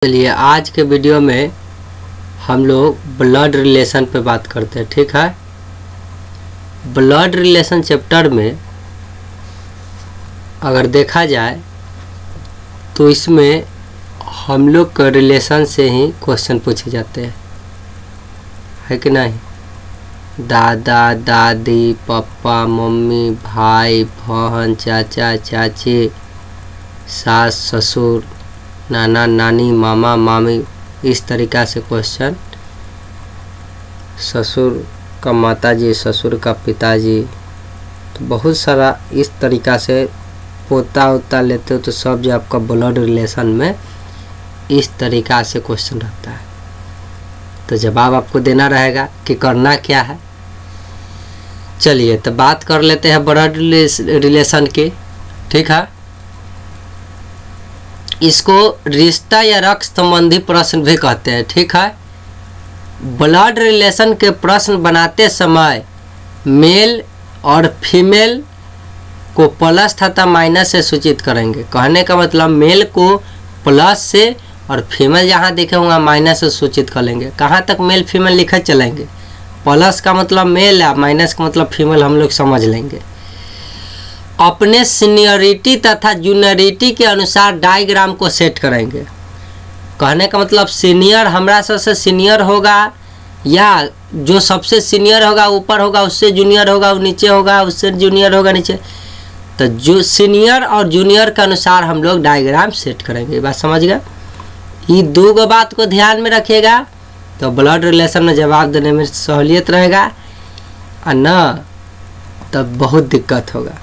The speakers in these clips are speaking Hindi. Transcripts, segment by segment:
चलिए आज के वीडियो में हम लोग ब्लड रिलेशन पे बात करते हैं। ठीक है, ब्लड रिलेशन चैप्टर में अगर देखा जाए तो इसमें हम लोग के रिलेशन से ही क्वेश्चन पूछे जाते हैं, है कि नहीं। दादा दादी, पापा मम्मी, भाई बहन, चाचा चाची, सास ससुर, नाना नानी, मामा मामी, इस तरीक़ा से क्वेश्चन। ससुर का माताजी, ससुर का पिताजी, तो बहुत सारा इस तरीक़ा से पोता उता लेते हो तो सब जो आपका ब्लड रिलेशन में इस तरीक़ा से क्वेश्चन रहता है। तो जवाब आपको देना रहेगा कि करना क्या है। चलिए तो बात कर लेते हैं ब्लड रिलेशन की। ठीक है, इसको रिश्ता या रक्त संबंधी प्रश्न भी कहते हैं। ठीक है, ब्लड रिलेशन के प्रश्न बनाते समय मेल और फीमेल को प्लस तथा माइनस से सूचित करेंगे। कहने का मतलब मेल को प्लस से और फीमेल जहाँ देखे होंगे माइनस से सूचित करेंगे। कहाँ तक मेल फीमेल लिखे चलेंगे, प्लस का मतलब मेल है, माइनस का मतलब फीमेल, हम लोग समझ लेंगे। अपने सीनियरिटी तथा जूनियरिटी के अनुसार डायग्राम को सेट करेंगे। कहने का मतलब सीनियर हमारा सबसे सीनियर होगा या जो सबसे सीनियर होगा ऊपर होगा, उससे जूनियर होगा नीचे होगा, उससे जूनियर होगा नीचे। तो जो सीनियर और जूनियर के अनुसार हम लोग डायग्राम सेट करेंगे। ये बात समझ गए। ये दो बात को ध्यान में रखिएगा तो ब्लड रिलेशन में जवाब देने में सहूलियत रहेगा, और न तब बहुत दिक्कत होगा।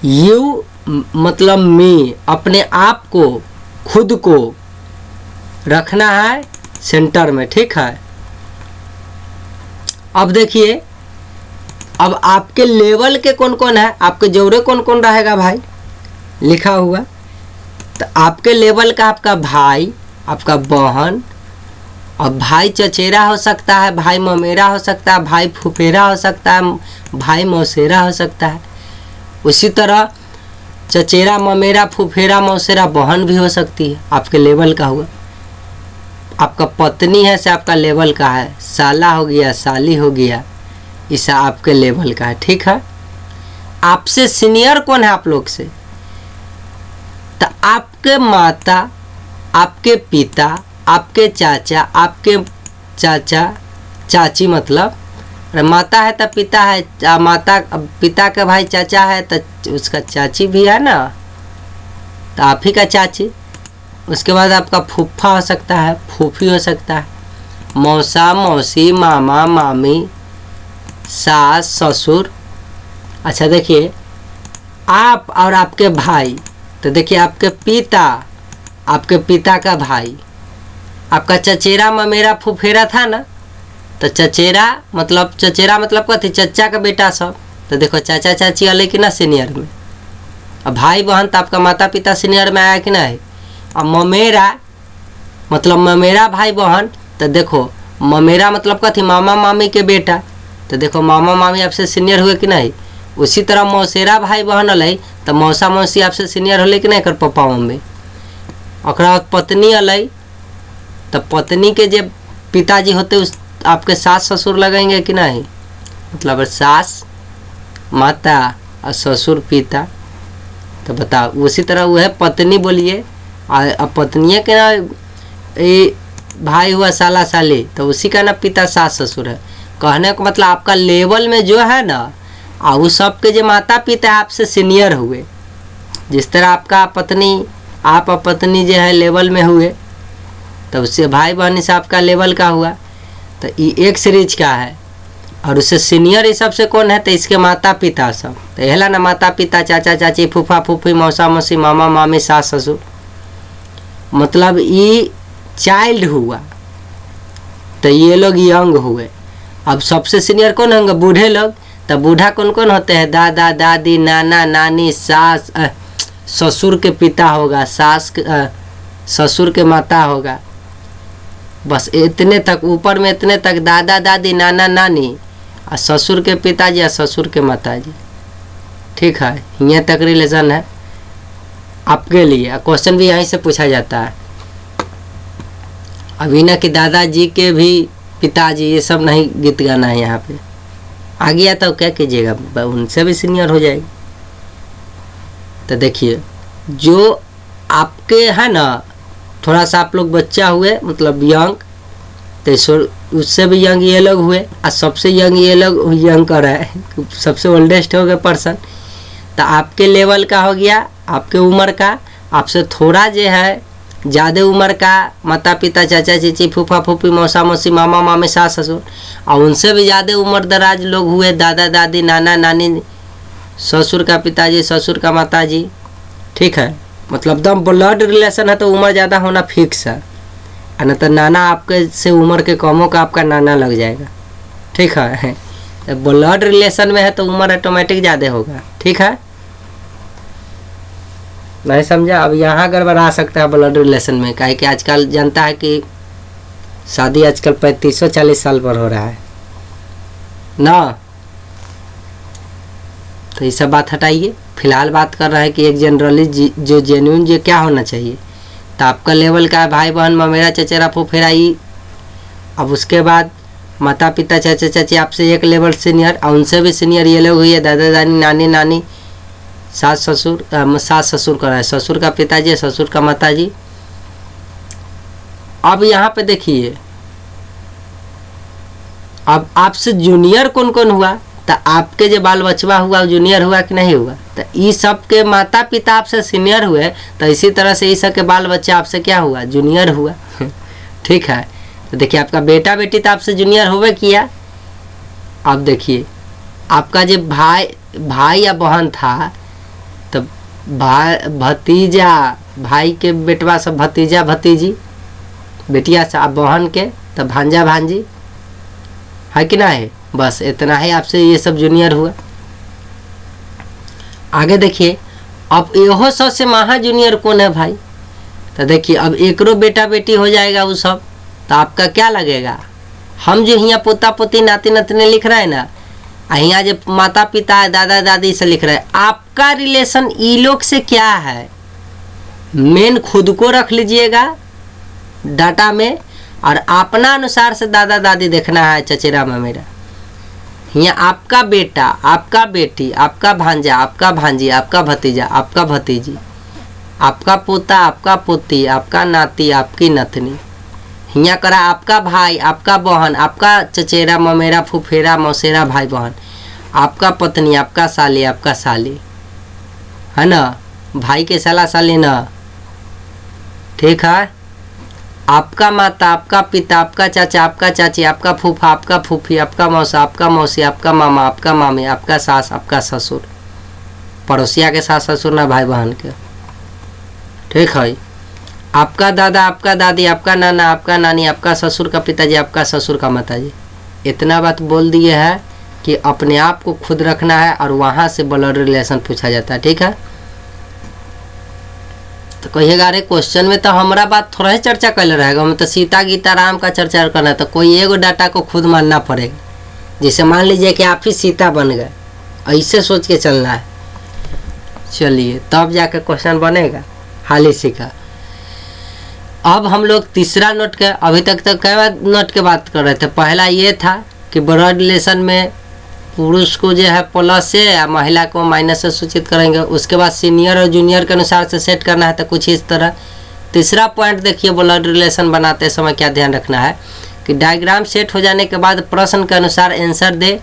यू मतलब मी, अपने आप को खुद को रखना है सेंटर में। ठीक है, अब देखिए, अब आपके लेवल के कौन कौन है, आपके जोड़े कौन कौन रहेगा भाई लिखा हुआ। तो आपके लेवल का आपका भाई, आपका बहन, और भाई चचेरा हो सकता है, भाई ममेरा हो सकता है, भाई फुफेरा हो सकता है, भाई मौसेरा हो सकता है। उसी तरह चचेरा ममेरा फुफेरा मौसेरा बहन भी हो सकती है, आपके लेवल का हुआ। आपका पत्नी है से आपका लेवल का है, साला हो गया, साली हो गया, इसे आपके लेवल का है। ठीक है, आपसे सीनियर कौन है आप लोग से, तो आपके माता, आपके पिता, आपके चाचा, आपके चाचा चाची, मतलब माता है तो पिता है, माता पिता का भाई चाचा है तो उसका चाची भी है ना, तो आप ही का चाची। उसके बाद आपका फूफा हो सकता है, फूफी हो सकता है, मौसा मौसी, मामा मामी, सास ससुर। अच्छा देखिए, आप और आपके भाई, तो देखिए आपके पिता, आपके पिता का भाई, आपका चचेरा ममेरा फुफेरा था ना, तो चचेरा मतलब कथी, चचा का बेटा सब। तो देखो चाचा चाची अलग कि ना सीनियर में। अब भाई बहन तो आपका माता पिता सीनियर में आया कि नहीं। अब ममेरा मतलब ममेरा भाई बहन, तो देखो ममेरा मतलब कथी, मामा मामी के बेटा, तो देखो मामा मामी आपसे सीनियर हुए कि नहीं। उसी तरह मौसेरा भाई बहन अलग, तो मौसा मौसी आपसे सीनियर होले कि नहीं कर पप्पा मम्मी। और पत्नी अलग, तो पत्नी के जो पिताजी होते उस आपके सास ससुर लगेंगे कि नहीं, मतलब सास माता और ससुर पिता। तो बताओ, उसी तरह वो है पत्नी बोलिए, और पत्नी के ना ये भाई हुआ साला साली, तो उसी का ना पिता सास ससुर है। कहने का मतलब आपका लेवल में जो है ना, और वो सबके जो माता पिता आपसे सीनियर हुए, जिस तरह आपका पत्नी, आप और पत्नी जो है लेवल में हुए, तो उससे भाई बहन से आपका लेवल का हुआ, तो ये एक सीरीज का है। और उससे सीनियर इस सबसे कौन है, तो इसके माता पिता सब। तो यहला ना माता पिता, चाचा चाची, फूफा फूफी, मौसा मौसी, मामा मामी, सास ससुर, मतलब ये चाइल्ड हुआ, तो ये लोग यंग हुए। अब सबसे सीनियर कौन होंगे, बूढ़े लोग। तो बूढ़ा कौन कौन होते हैं, दादा दादी, नाना नानी, सास ससुर के पिता होगा, सास ससुर के माता होगा, बस इतने तक, ऊपर में इतने तक दादा दादी, नाना नानी, और ससुर के पिताजी और ससुर के माताजी। ठीक है, यहाँ तक रिलेशन है आपके लिए। क्वेश्चन भी यहीं से पूछा जाता है। अभी ना कि दादाजी के भी पिताजी, ये सब नहीं गीत गाना है यहाँ पे। आ गया तो क्या कीजिएगा, उनसे भी सीनियर हो जाएगी। तो देखिए जो आपके है ना, थोड़ा सा आप लोग बच्चा हुए मतलब यंग, तो उससे भी यंग ये लोग हुए, और सबसे यंग ये लोग यंग कर रहा है, सबसे ओल्डेस्ट हो गए पर्सन। तो आपके लेवल का हो गया, आपके उम्र का, आपसे थोड़ा जो है ज़्यादा उम्र का माता पिता, चाचा चाची, फूफा फूफी, मौसा मौसी, मामा मामी, सास ससुर, और उनसे भी ज़्यादा उम्र दराज लोग हुए, दादा दादी, नाना नानी, ससुर का पिताजी, ससुर का माताजी। ठीक है, मतलब दम ब्लड रिलेशन है तो उम्र ज़्यादा होना फिक्स है, और न तो नाना आपके से उम्र के कमों का आपका नाना लग जाएगा। ठीक है, तो ब्लड रिलेशन में है तो उम्र ऑटोमेटिक ज़्यादा होगा। ठीक है, नहीं समझा? अब यहाँ गड़बड़ा सकता है ब्लड रिलेशन में, काहे कि आजकल जानता है कि शादी आजकल 35-40 साल पर हो रहा है ना। तो ये सब बात हटाइए, फिलहाल बात कर रहा है कि एक जनरली जो जेन्युइन जो क्या होना चाहिए। तो आपका लेवल का है भाई बहन ममेरा चचेरा फुफेरा ई। अब उसके बाद माता पिता चाचा चाची आपसे एक लेवल सीनियर, और उनसे भी सीनियर ये लोग हुई है, दादा दादी, नानी नानी, सास ससुर, सास ससुर का है, ससुर का पिताजी, ससुर का माताजी। अब यहाँ पे देखिए, अब आपसे जूनियर कौन कौन हुआ, तो आपके जो बाल बचवा हुआ जूनियर हुआ कि नहीं हुआ। तो इस सब के माता पिता आपसे सीनियर हुए, तो इसी तरह से इस सब के बाल बच्चा आपसे क्या हुआ, जूनियर हुआ। ठीक है, तो देखिए आपका बेटा बेटी तो आपसे जूनियर होवे किया। अब देखिए आपका जो भाई या बहन था, तो भाई भतीजा, भाई के बेटवा सब भतीजा भतीजी, बेटिया से आप बहन के तो भांजा भांजी, है कि ना है। बस इतना है, आपसे ये सब जूनियर हुआ। आगे देखिए, अब यहो सबसे महा जूनियर कौन है भाई। तो देखिए अब एकरो बेटा बेटी हो जाएगा वो सब, तो आपका क्या लगेगा। हम जो यहाँ पोता पोती नाती नतने लिख रहे हैं ना, यहाँ जो माता पिता है दादा दादी से लिख रहे हैं, आपका रिलेशन ई लोग से क्या है, मेन खुद को रख लीजिएगा डाटा में, और अपना अनुसार से दादा दादी देखना है चचेरा ममेरा। यहाँ आपका बेटा, आपका बेटी, आपका भांजा, आपका भांजी, आपका भतीजा, आपका भतीजी, आपका पोता, आपका पोती, आपका नाती, आपकी नतनी, यहाँ करा आपका भाई, आपका बहन, आपका चचेरा ममेरा फुफेरा मौसेरा भाई बहन, आपका पत्नी, आपका साली, आपका साली, है ना, भाई के साला साली ना। ठीक है, आपका माता, आपका पिता, आपका चाचा, आपका चाची, आपका फूफा, आपका फूफी, आपका मौसा, आपका मौसी, आपका मामा, आपका मामी, आपका सास, आपका ससुर, पड़ोसिया के सास ससुर ना भाई बहन के। ठीक है, आपका दादा, आपका दादी, आपका नाना, आपका नानी, आपका ससुर का पिताजी, आपका ससुर का माताजी। इतना बात बोल दिए है कि अपने आप को खुद रखना है, और वहाँ से ब्लड रिलेशन पूछा जाता है। ठीक है, तो कहिएगा अरे क्वेश्चन में तो हमारा बात थोड़ा ही चर्चा कर रहेगा, हम तो सीता गीता राम का चर्चा करना है, तो कोई एगो डाटा को खुद मानना पड़ेगा। जैसे मान लीजिए कि आप ही सीता बन गए, ऐसे सोच के चलना है। चलिए तब जाकर क्वेश्चन बनेगा, हाल ही सीखा। अब हम लोग तीसरा नोट के, अभी तक तो कई नोट के बात कर रहे थे। पहला ये था कि ब्लड रिलेशन में पुरुष को जो है प्लस से या महिला को माइनस से सूचित करेंगे। उसके बाद सीनियर और जूनियर के अनुसार से सेट करना है, तो कुछ इस तरह। तीसरा पॉइंट देखिए, ब्लड रिलेशन बनाते समय क्या ध्यान रखना है कि डायग्राम सेट हो जाने के बाद प्रश्न के अनुसार आंसर दे,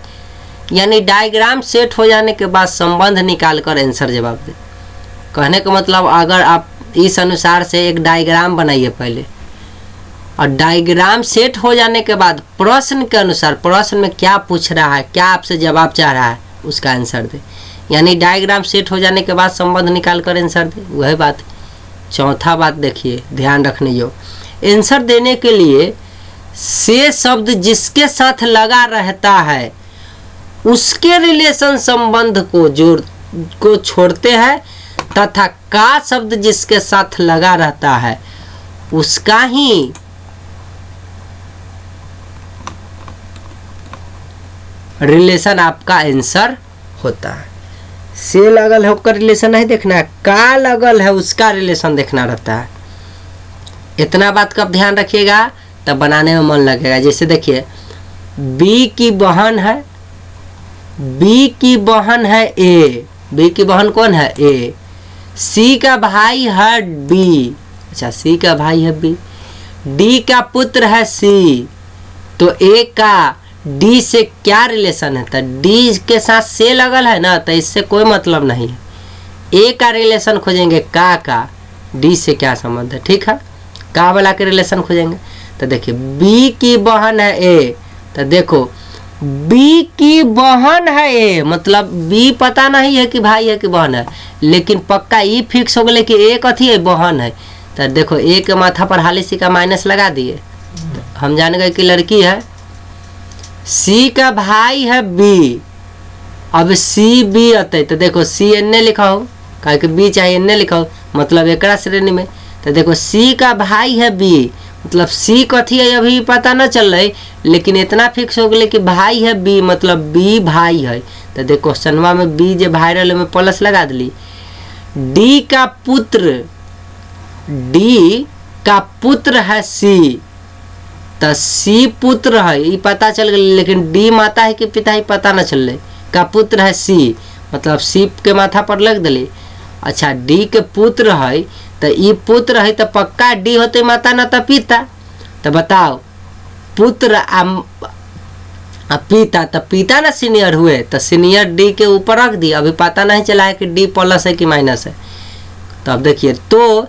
यानी डायग्राम सेट हो जाने के बाद संबंध निकाल कर आंसर जवाब दे। कहने का मतलब अगर आप इस अनुसार से एक डायग्राम बनाइए पहले, और डायग्राम सेट हो जाने के बाद प्रश्न के अनुसार, प्रश्न में क्या पूछ रहा है, क्या आपसे जवाब चाह रहा है, उसका आंसर दे। यानी डायग्राम सेट हो जाने के बाद संबंध निकाल कर आंसर दे, वह बात। चौथा बात देखिए, ध्यान रखने योग्य, आंसर देने के लिए से शब्द जिसके साथ लगा रहता है उसके रिलेशन संबंध को छोड़ते हैं, तथा का शब्द जिसके साथ लगा रहता है उसका ही रिलेशन आपका आंसर होता है। से लगल है उसका रिलेशन नहीं देखना है, का लगल है उसका रिलेशन देखना रहता है। इतना बात का ध्यान रखिएगा तब बनाने में मन लगेगा। जैसे देखिए बी की बहन है, बी की बहन है ए, बी की बहन कौन है ए, सी का भाई है बी, अच्छा सी का भाई है बी, डी का पुत्र है सी, तो ए का डी से क्या रिलेशन है, तो डी के साथ से लगल है ना, तो इससे कोई मतलब नहीं है। ए का रिलेशन खोजेंगे का डी से क्या संबंध है, ठीक है, का वाला के रिलेशन खोजेंगे। तो देखिए बी की बहन है ए, तो देखो बी की बहन है ए, मतलब बी पता नहीं है कि भाई है कि बहन है, लेकिन पक्का ई फिक्स हो गया कि ए कथी है, बहन है। तो देखो ए के माथा पर हाली सी का माइनस लगा दिए, हम जान गए कि लड़की है। सी का भाई है बी, अब सी बी अतः, तो देखो सी एन्ने लिखा हो, काहे कि बी चाहिए एन्ने लिखा हो, मतलब एकरा श्रेणी में। तो देखो सी का भाई है बी, मतलब सी कथी है अभी पता न चल रही, लेकिन इतना फिक्स हो गया कि भाई है बी, मतलब बी भाई है। तो देखो क्वेश्चनवा में बी जो भाई रहे में प्लस लगा दिली। डी का पुत्र, डी का पुत्र है सी, तो सी पुत्र है ये पता चल गया, लेकिन डी माता है कि पिता है पता न चल रहे, का पुत्र है सी, मतलब सी के माथा पर लग दिली। अच्छा डी के पुत्र है, तो ये पुत्र है तो पक्का डी होते माता न तो पिता। तो बताओ पुत्र आ पिता, तो पिता ना सीनियर हुए, तो सीनियर डी के ऊपर रख दिया, अभी पता नहीं चला है कि डी प्लस है कि माइनस है। तो अब देखिए, तो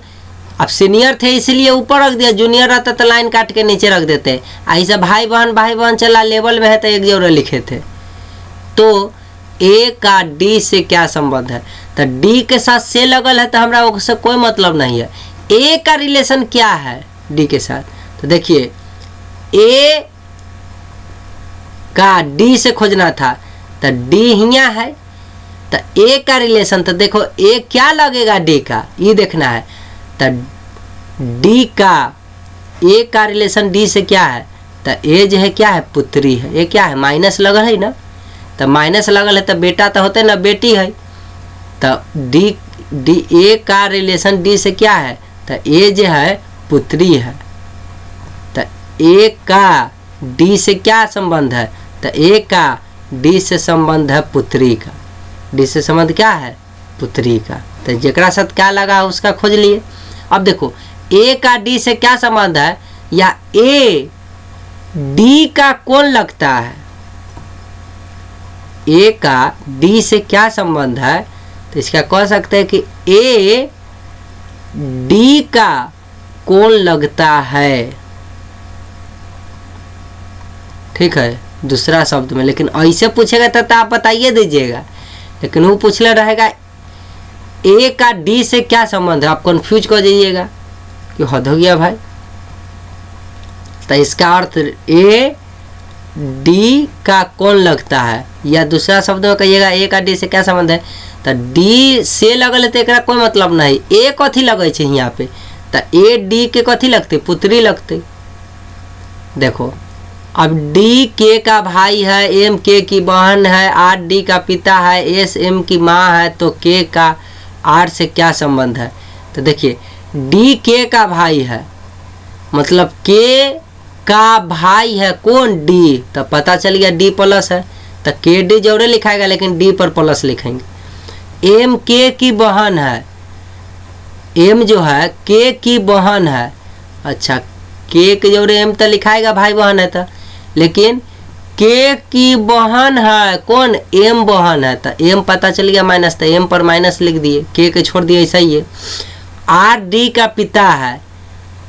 अब सीनियर थे इसलिए ऊपर रख दिया, जूनियर रहता तो लाइन काट के नीचे रख देते। ऐसा भाई बहन चला लेवल में है तो एक जोड़े लिखे थे। तो ए का डी से क्या संबंध है, तो डी के साथ से लगल है तो हमरा उससे कोई मतलब नहीं है। ए का रिलेशन क्या है डी के साथ, तो देखिए ए का डी से खोजना था, तो डी हियाँ है, तो ए का रिलेशन, तो देखो ए क्या लगेगा डी का, ये देखना है। तो डी का ए का रिलेशन डी से क्या है, तो ए जो है क्या है, पुत्री है, ये क्या है माइनस लगल है ना, तो माइनस लगल है तो बेटा तो होते ना बेटी है। तो डी ए का रिलेशन डी से क्या है, तो ए जो है पुत्री है। तो ए का डी से क्या संबंध है, तो ए का डी से संबंध है पुत्री का, डी से संबंध क्या है, पुत्री का। तो जरा साथ क्या लगा उसका खोज लिए। अब देखो ए का डी से क्या संबंध है, या ए डी का कौन लगता है, ए का डी से क्या संबंध है, तो इसका कह सकते हैं कि ए डी का कौन लगता है, ठीक है दूसरा शब्द में। लेकिन ऐसे पूछेगा तो आप बताइए दीजिएगा, लेकिन वो पूछले रहेगा ए का डी से क्या संबंध है, आप कंफ्यूज कर जाइएगा कि हद हो गया भाई। तो इसका अर्थ ए डी का कौन लगता है, या दूसरा शब्द में कहिएगा ए का डी से क्या संबंध है, तो डी से लगल है तो एक कोई मतलब नहीं, ए कथी लगे छे यहाँ पे, तो ए डी के कथी लगते, पुत्री लगते। देखो अब डी के का भाई है, एम के की बहन है, आर डी का पिता है, एस एम की माँ है, तो के का आर से क्या संबंध है। तो देखिए डी के का भाई है, मतलब के का भाई है कौन, डी, तो पता चल गया डी प्लस है, तो के डी जोड़े लिखाएगा लेकिन डी पर प्लस लिखेंगे। एम के की बहन है, एम जो है के की बहन है, अच्छा के जोड़े एम तो लिखाएगा भाई बहन है तो, लेकिन के की बहन है कौन, एम बहन है, तो एम पता चल गया माइनस, तो एम पर माइनस लिख दिए, के छोड़ दिए, ऐसा ही है। आर डी का पिता है,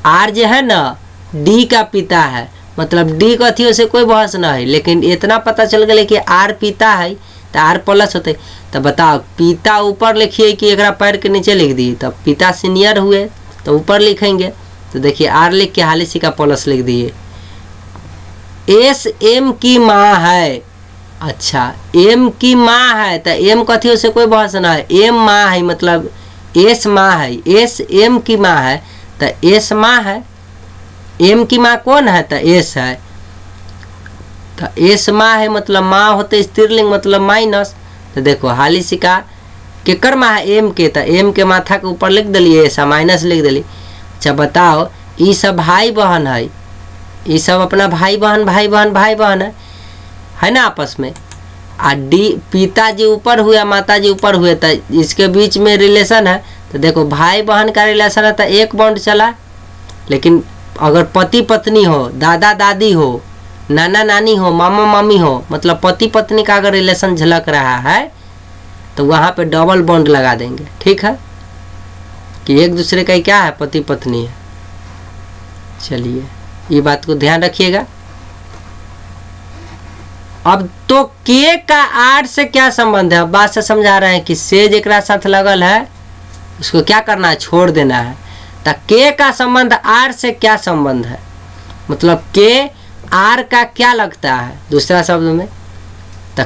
आर जो है ना डी का पिता है, मतलब डी कथियों से कोई बहस ना है, लेकिन इतना पता चल गया कि आर पिता है तो आर प्लस होते। तो बताओ पिता ऊपर लिखिए कि एक पैर के नीचे लिख दिए, तो पिता सीनियर हुए तो ऊपर लिखेंगे। तो देखिए आर लिख के हाली सी का प्लस लिख दिए। एस एम की माँ है, अच्छा एम की माँ है, तो एम कथियों से कोई बहस ना है, एम माँ है, मतलब एस माँ है, एस एम की माँ है, तो एस माँ है, एम की माँ कौन है, तो एस है, तो एस माँ है, मतलब माँ होते स्त्रीलिंग, मतलब माइनस। तो देखो हाली सी का केकर माँ है, एम के, तो एम के माथा के ऊपर लिख दिली ऐसा माइनस लिख दिली। अच्छा बताओ ये सब भाई बहन है, ये सब अपना भाई बहन है ना आपस में। आ डी पिताजी ऊपर हुए माताजी ऊपर हुए, तो इसके बीच में रिलेशन है। तो देखो भाई बहन का रिलेशन है तो एक बॉन्ड चला, लेकिन अगर पति पत्नी हो, दादा दादी हो, नाना नानी हो, मामा मामी हो, मतलब पति पत्नी का अगर रिलेशन झलक रहा है तो वहाँ पे डबल बॉन्ड लगा देंगे। ठीक है कि एक दूसरे का क्या है, पति पत्नी है। चलिए ये बात को ध्यान रखिएगा। अब तो के का आर से क्या संबंध है, अब बात से समझा रहे हैं कि से जेकरा साथ लगल है उसको क्या करना है, छोड़ देना है। तो के का संबंध आर से क्या संबंध है, मतलब के आर का क्या लगता है दूसरा शब्द में। तो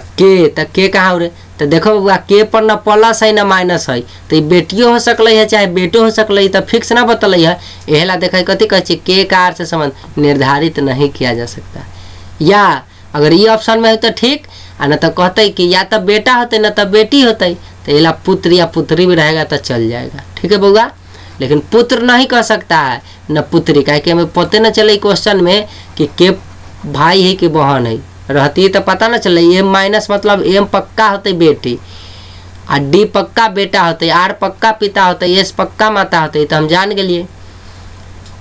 के कहाँ हो रहे, तो देखो बउआ के पर न प्लस है न माइनस है, तो ये बेटियों हो सकल है चाहे बेटो हो सकल है, तो फिक्स ना बतल है। एहला देखा कथी कहे के का आर से संबंध निर्धारित नहीं किया जा सकता। या अगर ये ऑप्शन में है तो ठीक, आ न तो कहते कि या तो बेटा होते न तो बेटी होते, तो एला पुत्र या पुत्री भी रहेगा तो चल जाएगा। ठीक है बउआ, लेकिन पुत्र नहीं कह सकता है न पुत्री, काहे कि हमें पते न चले क्वेश्चन में कि के भाई है कि बहन है, रहती तो पता न चले। एम माइनस मतलब एम पक्का होते बेटी, आ डी पक्का बेटा होते, आर पक्का पिता होते, एस पक्का माता होते, तो हम जान गए।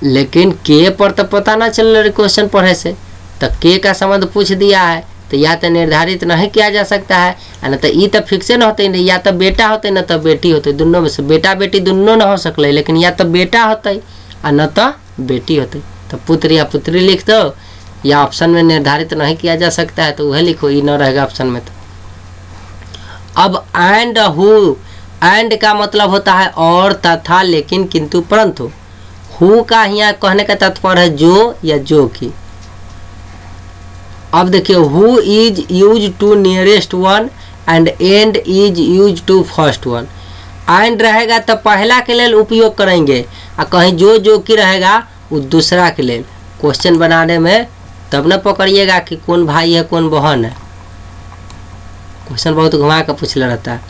लेकिन के पर तो पता ना चल रहा क्वेश्चन पढ़े से, तो के का संबंध पूछ दिया है तो या तो निर्धारित नहीं किया जा सकता है, न तो ई तो फिक्से न होते, या तो बेटा होते न तो बेटी होते। दोनों में से बेटा बेटी दोनों न हो सकले, लेकिन या तो बेटा होते और न तो बेटी होते। तो पुत्र या पुत्री लिख दो, या ऑप्शन में निर्धारित नहीं किया जा सकता है तो वह लिखो, ई न रहेगा ऑप्शन में। तो अब एंड हु, एंड का मतलब होता है और, तथा, लेकिन, किंतु, परंतु। हु का यहाँ कहने का तात्पर्य है जो या जो की। अब देखिए who is use to nearest one and and is use to first one. And रहेगा तो पहला के लिए उपयोग करेंगे, और कहीं जो की रहेगा वो दूसरा के लिए। क्वेश्चन बनाने में तब न पकड़िएगा कि कौन भाई है कौन बहन है, क्वेश्चन बहुत घुमा कर पूछला रहता है।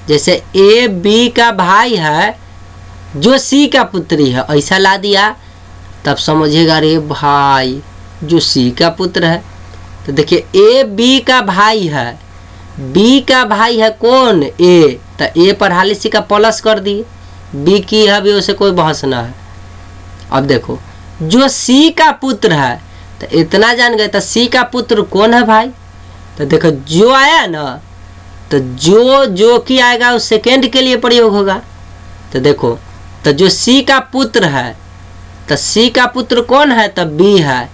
जैसे ए बी का भाई है जो सी का पुत्री है, ऐसा ला दिया तब समझिएगा रे भाई जो सी का पुत्र है। तो देखिए ए बी का भाई है, बी का भाई है कौन, ए, तो ए पर हाली सी का प्लस कर दिए, बी की है भी उसे कोई बहस ना है। अब देखो जो सी का पुत्र है, तो इतना जान गए तो सी का पुत्र कौन है भाई। तो देखो जो आया ना, तो जो की आएगा उस सेकेंड के लिए प्रयोग होगा। तो देखो तो जो सी का पुत्र है, तो सी का पुत्र कौन है, तो बी है।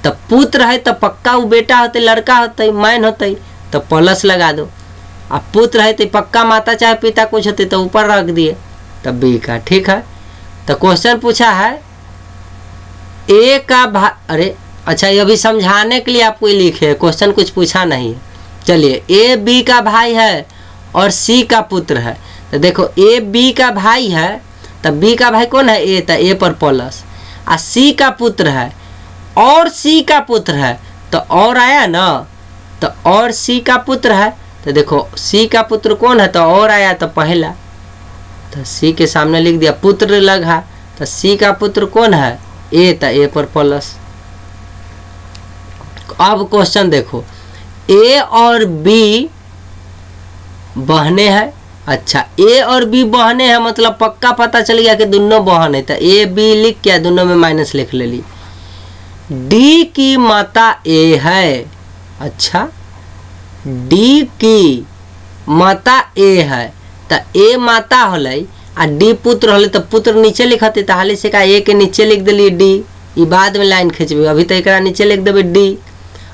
तो पुत्र है तो पक्का वो बेटा होते, लड़का होते, मैन होते, तो प्लस लगा दो। अब पुत्र है तो पक्का माता चाहे पिता कुछ होते तो ऊपर रख दिए, तो बी का। ठीक है, तो क्वेश्चन पूछा है ए का भाई, अरे अच्छा ये अभी समझाने के लिए आपको लिखे, क्वेश्चन कुछ पूछा नहीं है। चलिए ए बी का भाई है और सी का पुत्र है। तो देखो ए बी का भाई है, तो बी का भाई कौन है, ए, तो ए पर प्लस, और सी का पुत्र है और सी का पुत्र है, तो और आया ना, तो और सी का पुत्र है। तो देखो सी का पुत्र कौन है, तो और आया तो पहला, तो सी के सामने लिख दिया पुत्र लगा, तो सी का पुत्र कौन है, ए, तो ए पर प्लस। अब क्वेश्चन देखो ए और बी बहने हैं। अच्छा ए और बी बहने हैं मतलब पक्का पता चल गया कि दोनों बहन है, तो ए बी लिख के दोनों में माइनस लिख ले ली। डी की माता ए है, अच्छा डी की माता ए है, तो ए माता होले आ डी पुत्र होले, तो पुत्र नीचे लिखते, तो हाली से का ए के नीचे लिख दिली डी, ई बाद में लाइन खींचबे, अभी तो एक नीचे लिख देवे डी।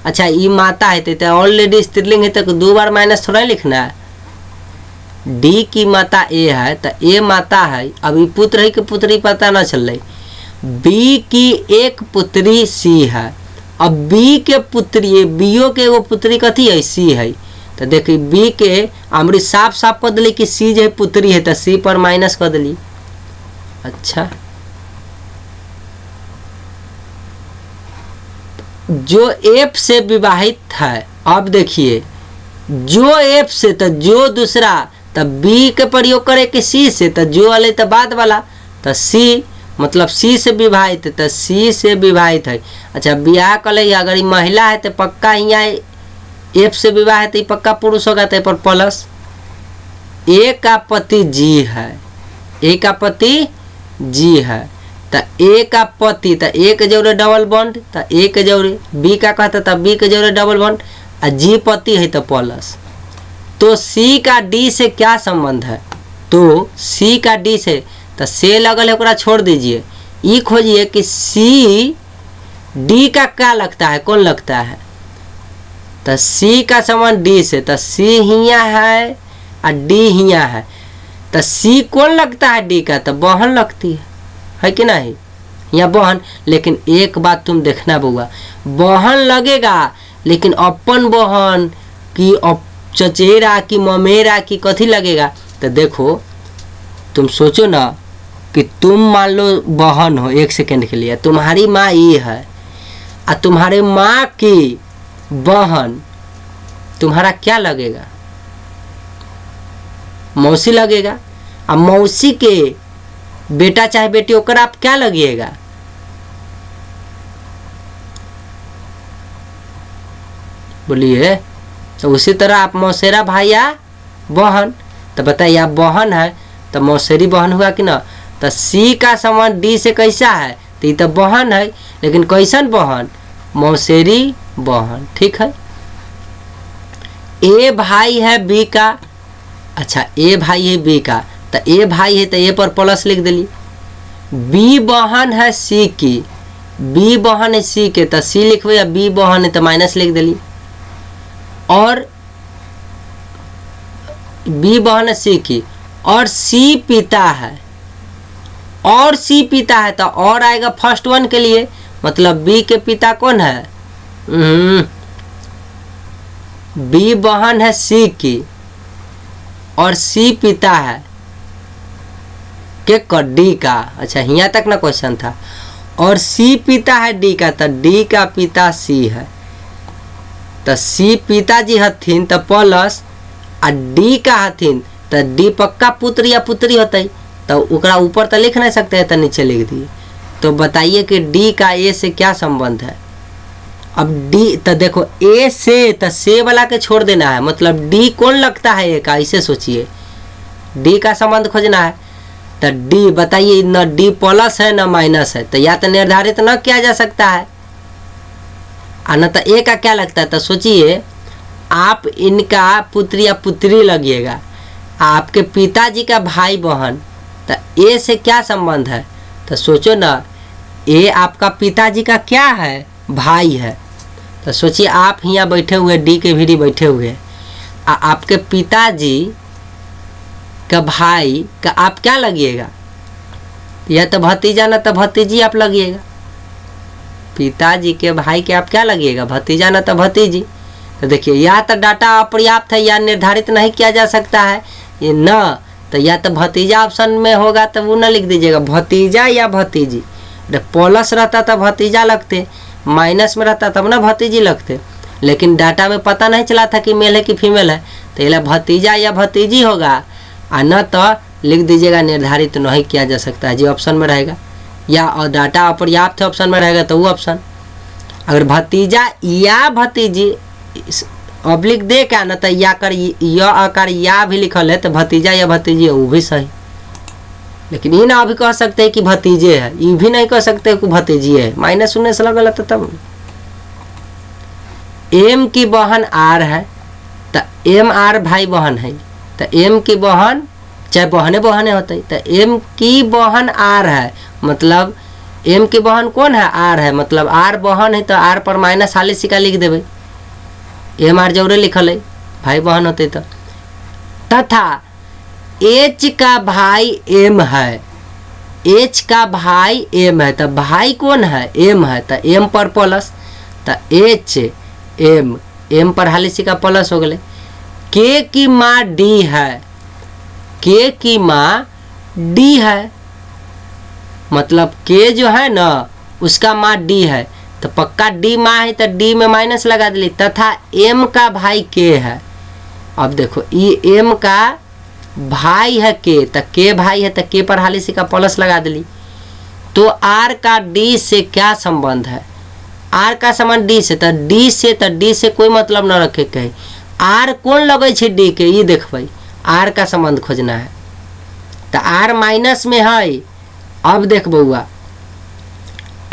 अच्छा ई माता है तो ऑलरेडी स्त्रीलिंग है तो दो बार माइनस थोड़ा लिखना है। डी की माता ए है तो ए माता है, अभी पुत्र है कि पुत्री पता ना चल रही। बी की एक पुत्री सी है, अब बी के पुत्री, बीओ के वो पुत्री कथी है, सी है। तो देखिए बी के अमृत साफ साफ कर दिली कि सी जो पुत्री है, तो सी पर माइनस कर दिली। अच्छा जो एफ से विवाहित है, अब देखिए जो एफ से, तो जो दूसरा, तो बी के प्रयोग करे कि सी से, तो जो वाले तो बाद वाला, तो सी मतलब सी से विभाजित है तो सी से विभाजित है। अच्छा ब्याह कल अगर महिला है तो पक्का यहाँ एफ से विवाहित है, पक्का पुरुष होगा तो पर प्लस ए का पति जी है, ए का पति जी है तो ए का पति तो ए के जोड़े डबल बॉन्ड तो ए के जोड़े बी का कहता तो बी के जोड़े डबल बॉन्ड और जी पति है तो प्लस। तो सी का डी से क्या संबंध है, तो सी का डी से तो से लगल है ओकरा छोड़ दीजिए, ई खोजिए कि सी डी का क्या लगता है, कौन लगता है, तो सी का संबंध डी से तो सी हिया है और डी हिया है तो सी कौन लगता है डी का, तो बहन लगती है कि नहीं, यहाँ बहन। लेकिन एक बात तुम देखना बउआ, बहन लगेगा लेकिन अपन बहन की चचेरा की ममेरा की कथी लगेगा, तो देखो तुम सोचो ना कि तुम मान लो बहन हो, एक सेकंड के लिए तुम्हारी माँ ये है और तुम्हारे माँ की बहन, तुम्हारा क्या लगेगा, मौसी लगेगा। अब मौसी के बेटा चाहे बेटी होकर आप क्या लगिएगा, बोलिए। तो उसी तरह आप मौसेरा भाई या बहन, तो बताइए आप बहन है तो मौसेरी बहन हुआ कि ना। तो सी का संबंध डी से कैसा है, तो ये तो बहन है लेकिन कैसन बहन, मौसेरी बहन, ठीक है। ए भाई है बी का, अच्छा ए भाई है बी का तो ए भाई है तो ए पर प्लस लिख दिली। बी बहन है सी की, बी बहन है सी के तो सी लिखबे, या बी बहन है तो माइनस लिख दिली। और बी बहन है सी की और सी पिता है, और सी पिता है तो और आएगा फर्स्ट वन के लिए, मतलब बी के पिता कौन है, बी बहन है सी की और सी पिता है के डी का। अच्छा यहाँ तक ना क्वेश्चन था, और सी पिता है डी का तो डी का पिता सी है, तो सी पिताजी हथिन तो प्लस आ डी का हथिन तो डी पक्का पुत्र या पुत्री होते तो ओकरा ऊपर तो लिख नहीं सकते हैं तो नीचे लिख दिए। तो बताइए कि डी का ए से क्या संबंध है। अब डी तो देखो ए से तो से वाला के छोड़ देना है, मतलब डी कौन लगता है ए का, इसे सोचिए डी का संबंध खोजना है। तो डी बताइए न डी प्लस है न माइनस है, तो या तो निर्धारित न किया जा सकता है और न तो ए का क्या लगता है। तो सोचिए आप इनका पुत्र या पुत्री लगिएगा, आपके पिताजी का भाई बहन, तो ए से क्या संबंध है, तो सोचो ना ए आपका पिताजी का क्या है, भाई है। तो सोचिए आप यहाँ बैठे हुए डी के भीड़ी बैठे हुए आपके पिताजी का भाई का आप क्या लगिएगा, या तो भतीजा ना तो भतीजी आप लगिएगा। पिताजी के भाई के आप क्या लगिएगा, भतीजा ना तो भतीजी। तो देखिए या तो डाटा अपर्याप्त है या निर्धारित नहीं किया जा सकता है, ये न तो या तो भतीजा ऑप्शन में होगा तो वो न लिख दीजिएगा, भतीजा या भतीजी। प्लस रहता तो भतीजा लगते, माइनस में रहता तब ना भतीजी लगते, लेकिन डाटा में पता नहीं चला था कि मेल है कि फीमेल है, तो ये भतीजा या भतीजी होगा। और न तो लिख दीजिएगा निर्धारित नहीं किया जा सकता है, जो ऑप्शन में रहेगा, या और डाटा अपर्याप्त ऑप्शन में रहेगा तो वो ऑप्शन। अगर भतीजा या भतीजी ऑब्लिक दे क्या न तो या कर या आकार या भी लिखल है तो भतीजा या भतीजी है वो भी सही। लेकिन ये ना अभी कह सकते हैं कि भतीजे है, ये भी नहीं कह सकते कि भतीजी है, माइनस उन्नीस लगा तो तब। एम की बहन आर है तो एम आर भाई बहन है, तो एम की बहन चाहे बहने बहने होते तो एम की बहन आर है, मतलब एम की बहन कौन है, आर है, मतलब आर बहन है तो आर पर माइनस 40 का लिख देवे, एम आर जरूर लिखल है, भाई बहन होते तो। तथा एच का भाई एम है, एच का भाई एम है तो भाई कौन है, एम है, तो एम पर प्लस, तो एच एम, एम पर 40 का प्लस हो गए। के की माँ डी है, के की माँ डी है, मतलब के जो है ना उसका माँ डी है तो पक्का डी माँ है तो डी में माइनस लगा दिली। तथा एम का भाई के है, अब देखो ये एम का भाई है के, तो के भाई है तो के पर 40 का प्लस लगा दिली। तो आर का डी से क्या संबंध है? आर का संबंध डी से, तो डी से कोई मतलब न रखे कहे। आर कौन लगे छे डी के, ये देख भाई, आर का संबंध खोजना है। तो आर माइनस में है। अब देख बउआ,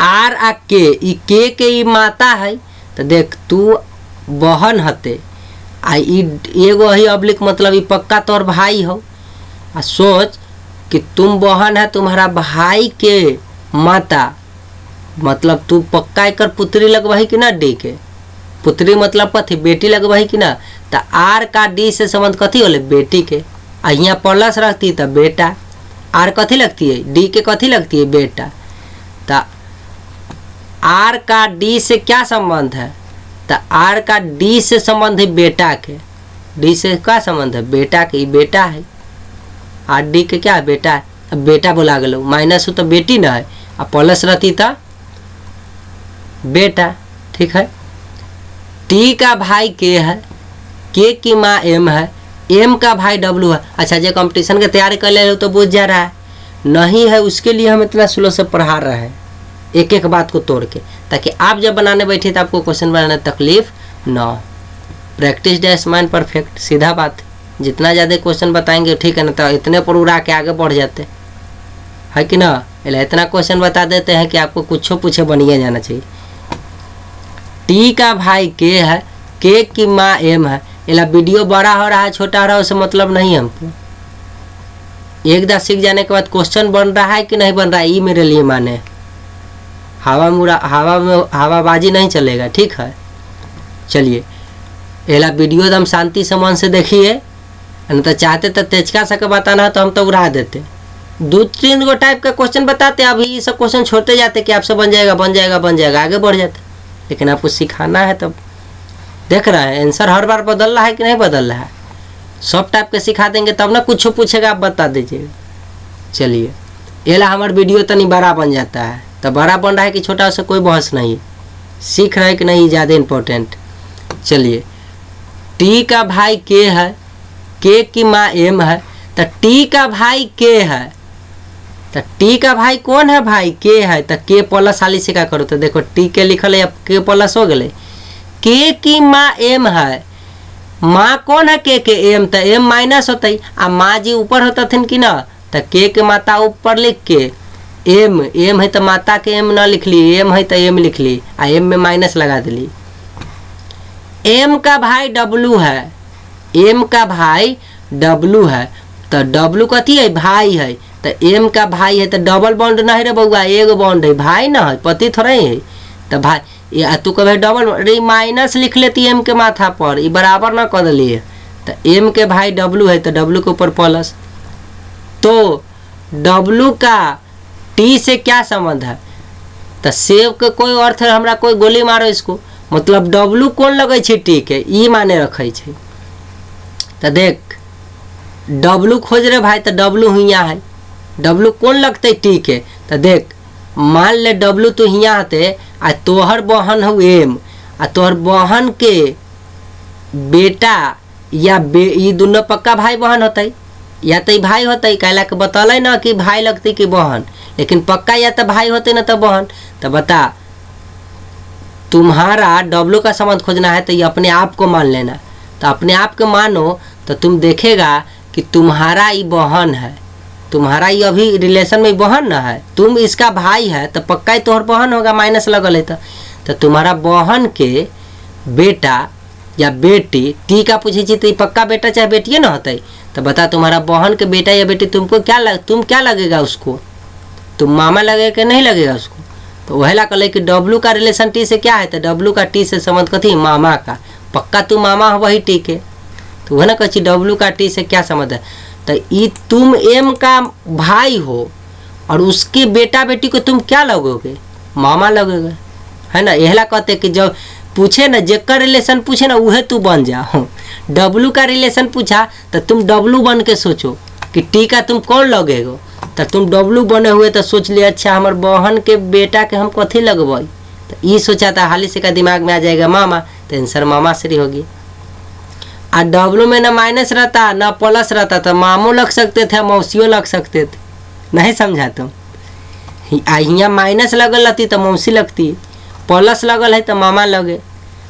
आर आ के ई माता है। तो देख तू बहन हते आ एगो ही अब्लिक मतलब ई पक्का तोर भाई हो। आ सोच कि तुम बहन है, तुम्हारा भाई के माता, मतलब तू पक्का एकर पुत्री लगवही कि ना डी के। पुत्री मतलब कथी, बेटी लगवही कि ना। तो आर का डी से संबंध कथी होले, बेटी के। आ यहाँ प्लस रखती तो बेटा। आर कथी लगती है, डी के कथी लगती है, बेटा। तो आर का डी से क्या संबंध है? तो आर का डी से संबंध है बेटा के। डी से क्या संबंध है, बेटा के, बेटा है। आर डी के क्या है, बेटा है। अब बेटा बोला गलो, माइनस हो तो बेटी ना है, अब प्लस रहती तो बेटा। ठीक है। टी का भाई के है, के की माँ एम है, एम का भाई डब्लू है। अच्छा, जो कंपटीशन की तैयारी कर ले तो बुझ जा रहा है, नहीं है उसके लिए हम इतना स्लो से पढ़ा रहे हैं, एक एक बात को तोड़ के, ताकि आप जब बनाने बैठे तो आपको क्वेश्चन बनाने तकलीफ ना हो। प्रैक्टिस डैश माइंड परफेक्ट, सीधा बात। जितना ज़्यादा क्वेश्चन बताएंगे ठीक है ना, तो इतने पर उड़ा के आगे बढ़ जाते है कि ना। इतना क्वेश्चन बता देते हैं कि आपको कुछ पूछे बनिए जाना चाहिए। टी का भाई के है, के की माँ एम है। इला वीडियो बड़ा हो रहा है छोटा हो रहा है उससे मतलब नहीं हमको। एक दास सीख जाने के बाद क्वेश्चन बन रहा है कि नहीं बन रहा है, ये मेरे लिए माने। हवा में हवाबाजी नहीं चलेगा, ठीक है। चलिए, एला वीडियो एकदम शांति से मन से देखिए, नहीं तो चाहते तो तेजका सके बताना है तो हम तो उड़ा देते। 2-3 गो टाइप का क्वेश्चन बताते, अभी ये सब क्वेश्चन छोड़ते जाते कि आपसे बन जाएगा बन जाएगा बन जाएगा, आगे बढ़ जाते। लेकिन आपको सिखाना है तब। देख रहे हैं आंसर हर बार बदल रहा है कि नहीं बदल रहा है, सब टाइप के सिखा देंगे तब ना कुछ पूछेगा, आप बता दीजिएगा। चलिए, एला हमारा वीडियो तनी बड़ा बन जाता है, तो बड़ा बन रहा है कि छोटा, से कोई बहस नहीं, सीख रहे कि नहीं ज़्यादा इम्पोर्टेंट। चलिए, टी का भाई के है, के की माँ एम है। तो टी का भाई के है, तो टी का भाई कौन है, भाई के है। तो के प्लस हाली से क्या करो, तो देखो टी के लिखल है, अब के प्लस हो गए। के की माँ एम है, माँ कौन है, के एम, तो एम माइनस होता है। आ माँ जी ऊपर होता थे कि ना, तो के माता ऊपर लिख के एम है तो माता के एम ना लिख ली, एम है तो एम लिख ली, आ एम में माइनस लगा दिली। एम का भाई डब्लू है, एम का भाई डब्लू है। तो डब्लू कथी है, भाई है। तो एम का भाई है तो डबल बॉन्ड नहीं रे बउआ, एगो बॉन्ड है, भाई ना है, पति थोड़ा ही है। तो भाई ये तू कहे डबल, अरे माइनस लिख लेती एम के माथा पर, ये बराबर ना कर दिए। तो एम के भाई डब्लू है तो डब्लू के ऊपर प्लस। तो डब्लू का टी से क्या संबंध है, तो सेव के कोई अर्थ है हमरा, कोई गोली मारो इसको, मतलब डब्लू कौन लगे छे टी के, ई माने रखे छे। तो देख डब्लू खोज रहे भाई, तो डब्लू हिया है, डब्लू कौन लगते टी के। तो देख मान ले डब्लू तो हिया हते, आ तोहर बहन हो एम, आ तोहर बहन के बेटा या ये दोनों पक्का भाई बहन होते, या तो भाई होते, कहला के बतल ना कि भाई लगती कि बहन, लेकिन पक्का या तो भाई होते ना तो बहन। तो बता, तुम्हारा डब्लू का संबंध खोजना है तो ये अपने आप को मान लेना। तो अपने आप को मानो तो तुम देखेगा कि तुम्हारा ये बहन है, तुम्हारा ये अभी रिलेशन में बहन ना है, तुम इसका भाई है तो पक्का ही तोहर बहन होगा, माइनस लगल है। तो तुम्हारा बहन के बेटा या बेटी, टी का पूछे तो पक्का बेटा चाहे बेटिए ना होते। तो बता तुम्हारा बहन के बेटा या बेटी तुमको तुम क्या लगेगा उसको, तुम मामा लगेगा कि नहीं लगेगा उसको। तो वह ला कहले कि डब्लू का रिलेशन टी से क्या है, तो डब्लू का टी से संबंध कथी, मामा का, पक्का तू मामा हो वही टी के। तो वह ना कही डब्लू का टी से क्या संबंध है, तो ये तुम एम का भाई हो और उसके बेटा बेटी को तुम क्या लगोगे, मामा लगोगे, है ना। यहला कहते कि जब पूछे ना जेकर रिलेशन पूछे ना उहे तू बन जाओ। डब्लू का रिलेशन पूछा तो तुम डब्लू बन के सोचो कि टी का तुम कौन लगेगो, तो तुम डब्लू बने हुए तो सोच लिया अच्छा हमारे बहन के बेटा के हम कथी लगवाई। तो ये सोचा था, हाली से का दिमाग में आ जाएगा मामा, तो आंसर मामा से होगी। और डब्लू में ना माइनस रहता ना प्लस रहता, तो मामू लग सकते थे, मौसियों लग सकते थे, नहीं समझा तुम। हियाँ माइनस लगल रहती तो मौसी लगती, प्लस लगल है तो मामा लगे,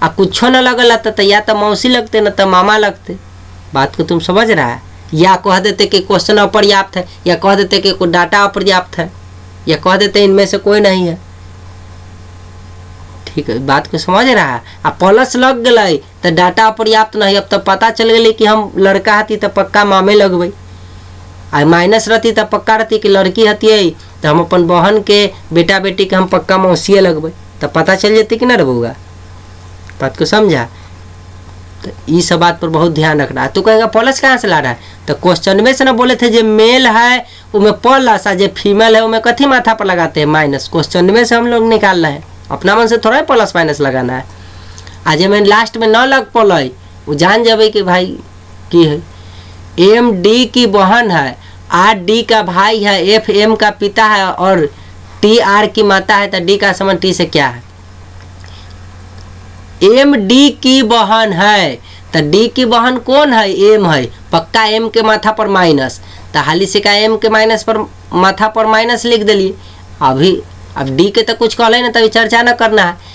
आ कुछो न लगल रहता तो या तो मौसी लगते न तो मामा लगते। बात को तुम समझ रहा है? या कह देते कि क्वेश्चन अपर्याप्त है, या कह देते कि कोई डाटा अपर्याप्त है, या कह देते इनमें से कोई नहीं है। ठीक है, बात को समझ रहा है? आ प्लस लग गए तो डाटा अपर्याप्त नहीं, अब तो पता चल गई कि हम लड़का हती तो पक्का मामे लगबै, आ माइनस रहती तो पक्का रहती कि लड़की हती तो हम अपन बहन के बेटा बेटी के हम पक्का मौसिए लगबै, तो पता चल जाती कि ना रे बउआ। बात को समझा? तो ये सब बात पर बहुत ध्यान रखना है। तो कहेगा प्लस कहाँ से ला रहा है? तो क्वेश्चन में से ना बोले थे जो मेल है उनमें प्लस, आ जो फीमेल है उनमें कथी माथा पर लगाते हैं? माइनस। क्वेश्चन में से हम लोग निकाल रहे हैं, अपना मन से थोड़ा प्लस माइनस लगाना है। आज मैं लास्ट में न लग पल वो जान जाबे कि भाई की है। एम डी की बहन है, आर डी का भाई है, एफ एम का पिता है और टी आर की माता है, तो डी का संबंध टी से क्या है? एम डी की बहन है, तो डी की बहन कौन है? एम है, पक्का एम के माथा पर माइनस, तो हाली से का एम के माइनस पर माथा पर माइनस लिख दिलिए। अभी अब डी के तो कुछ कहले ना, तभी चर्चा न करना है।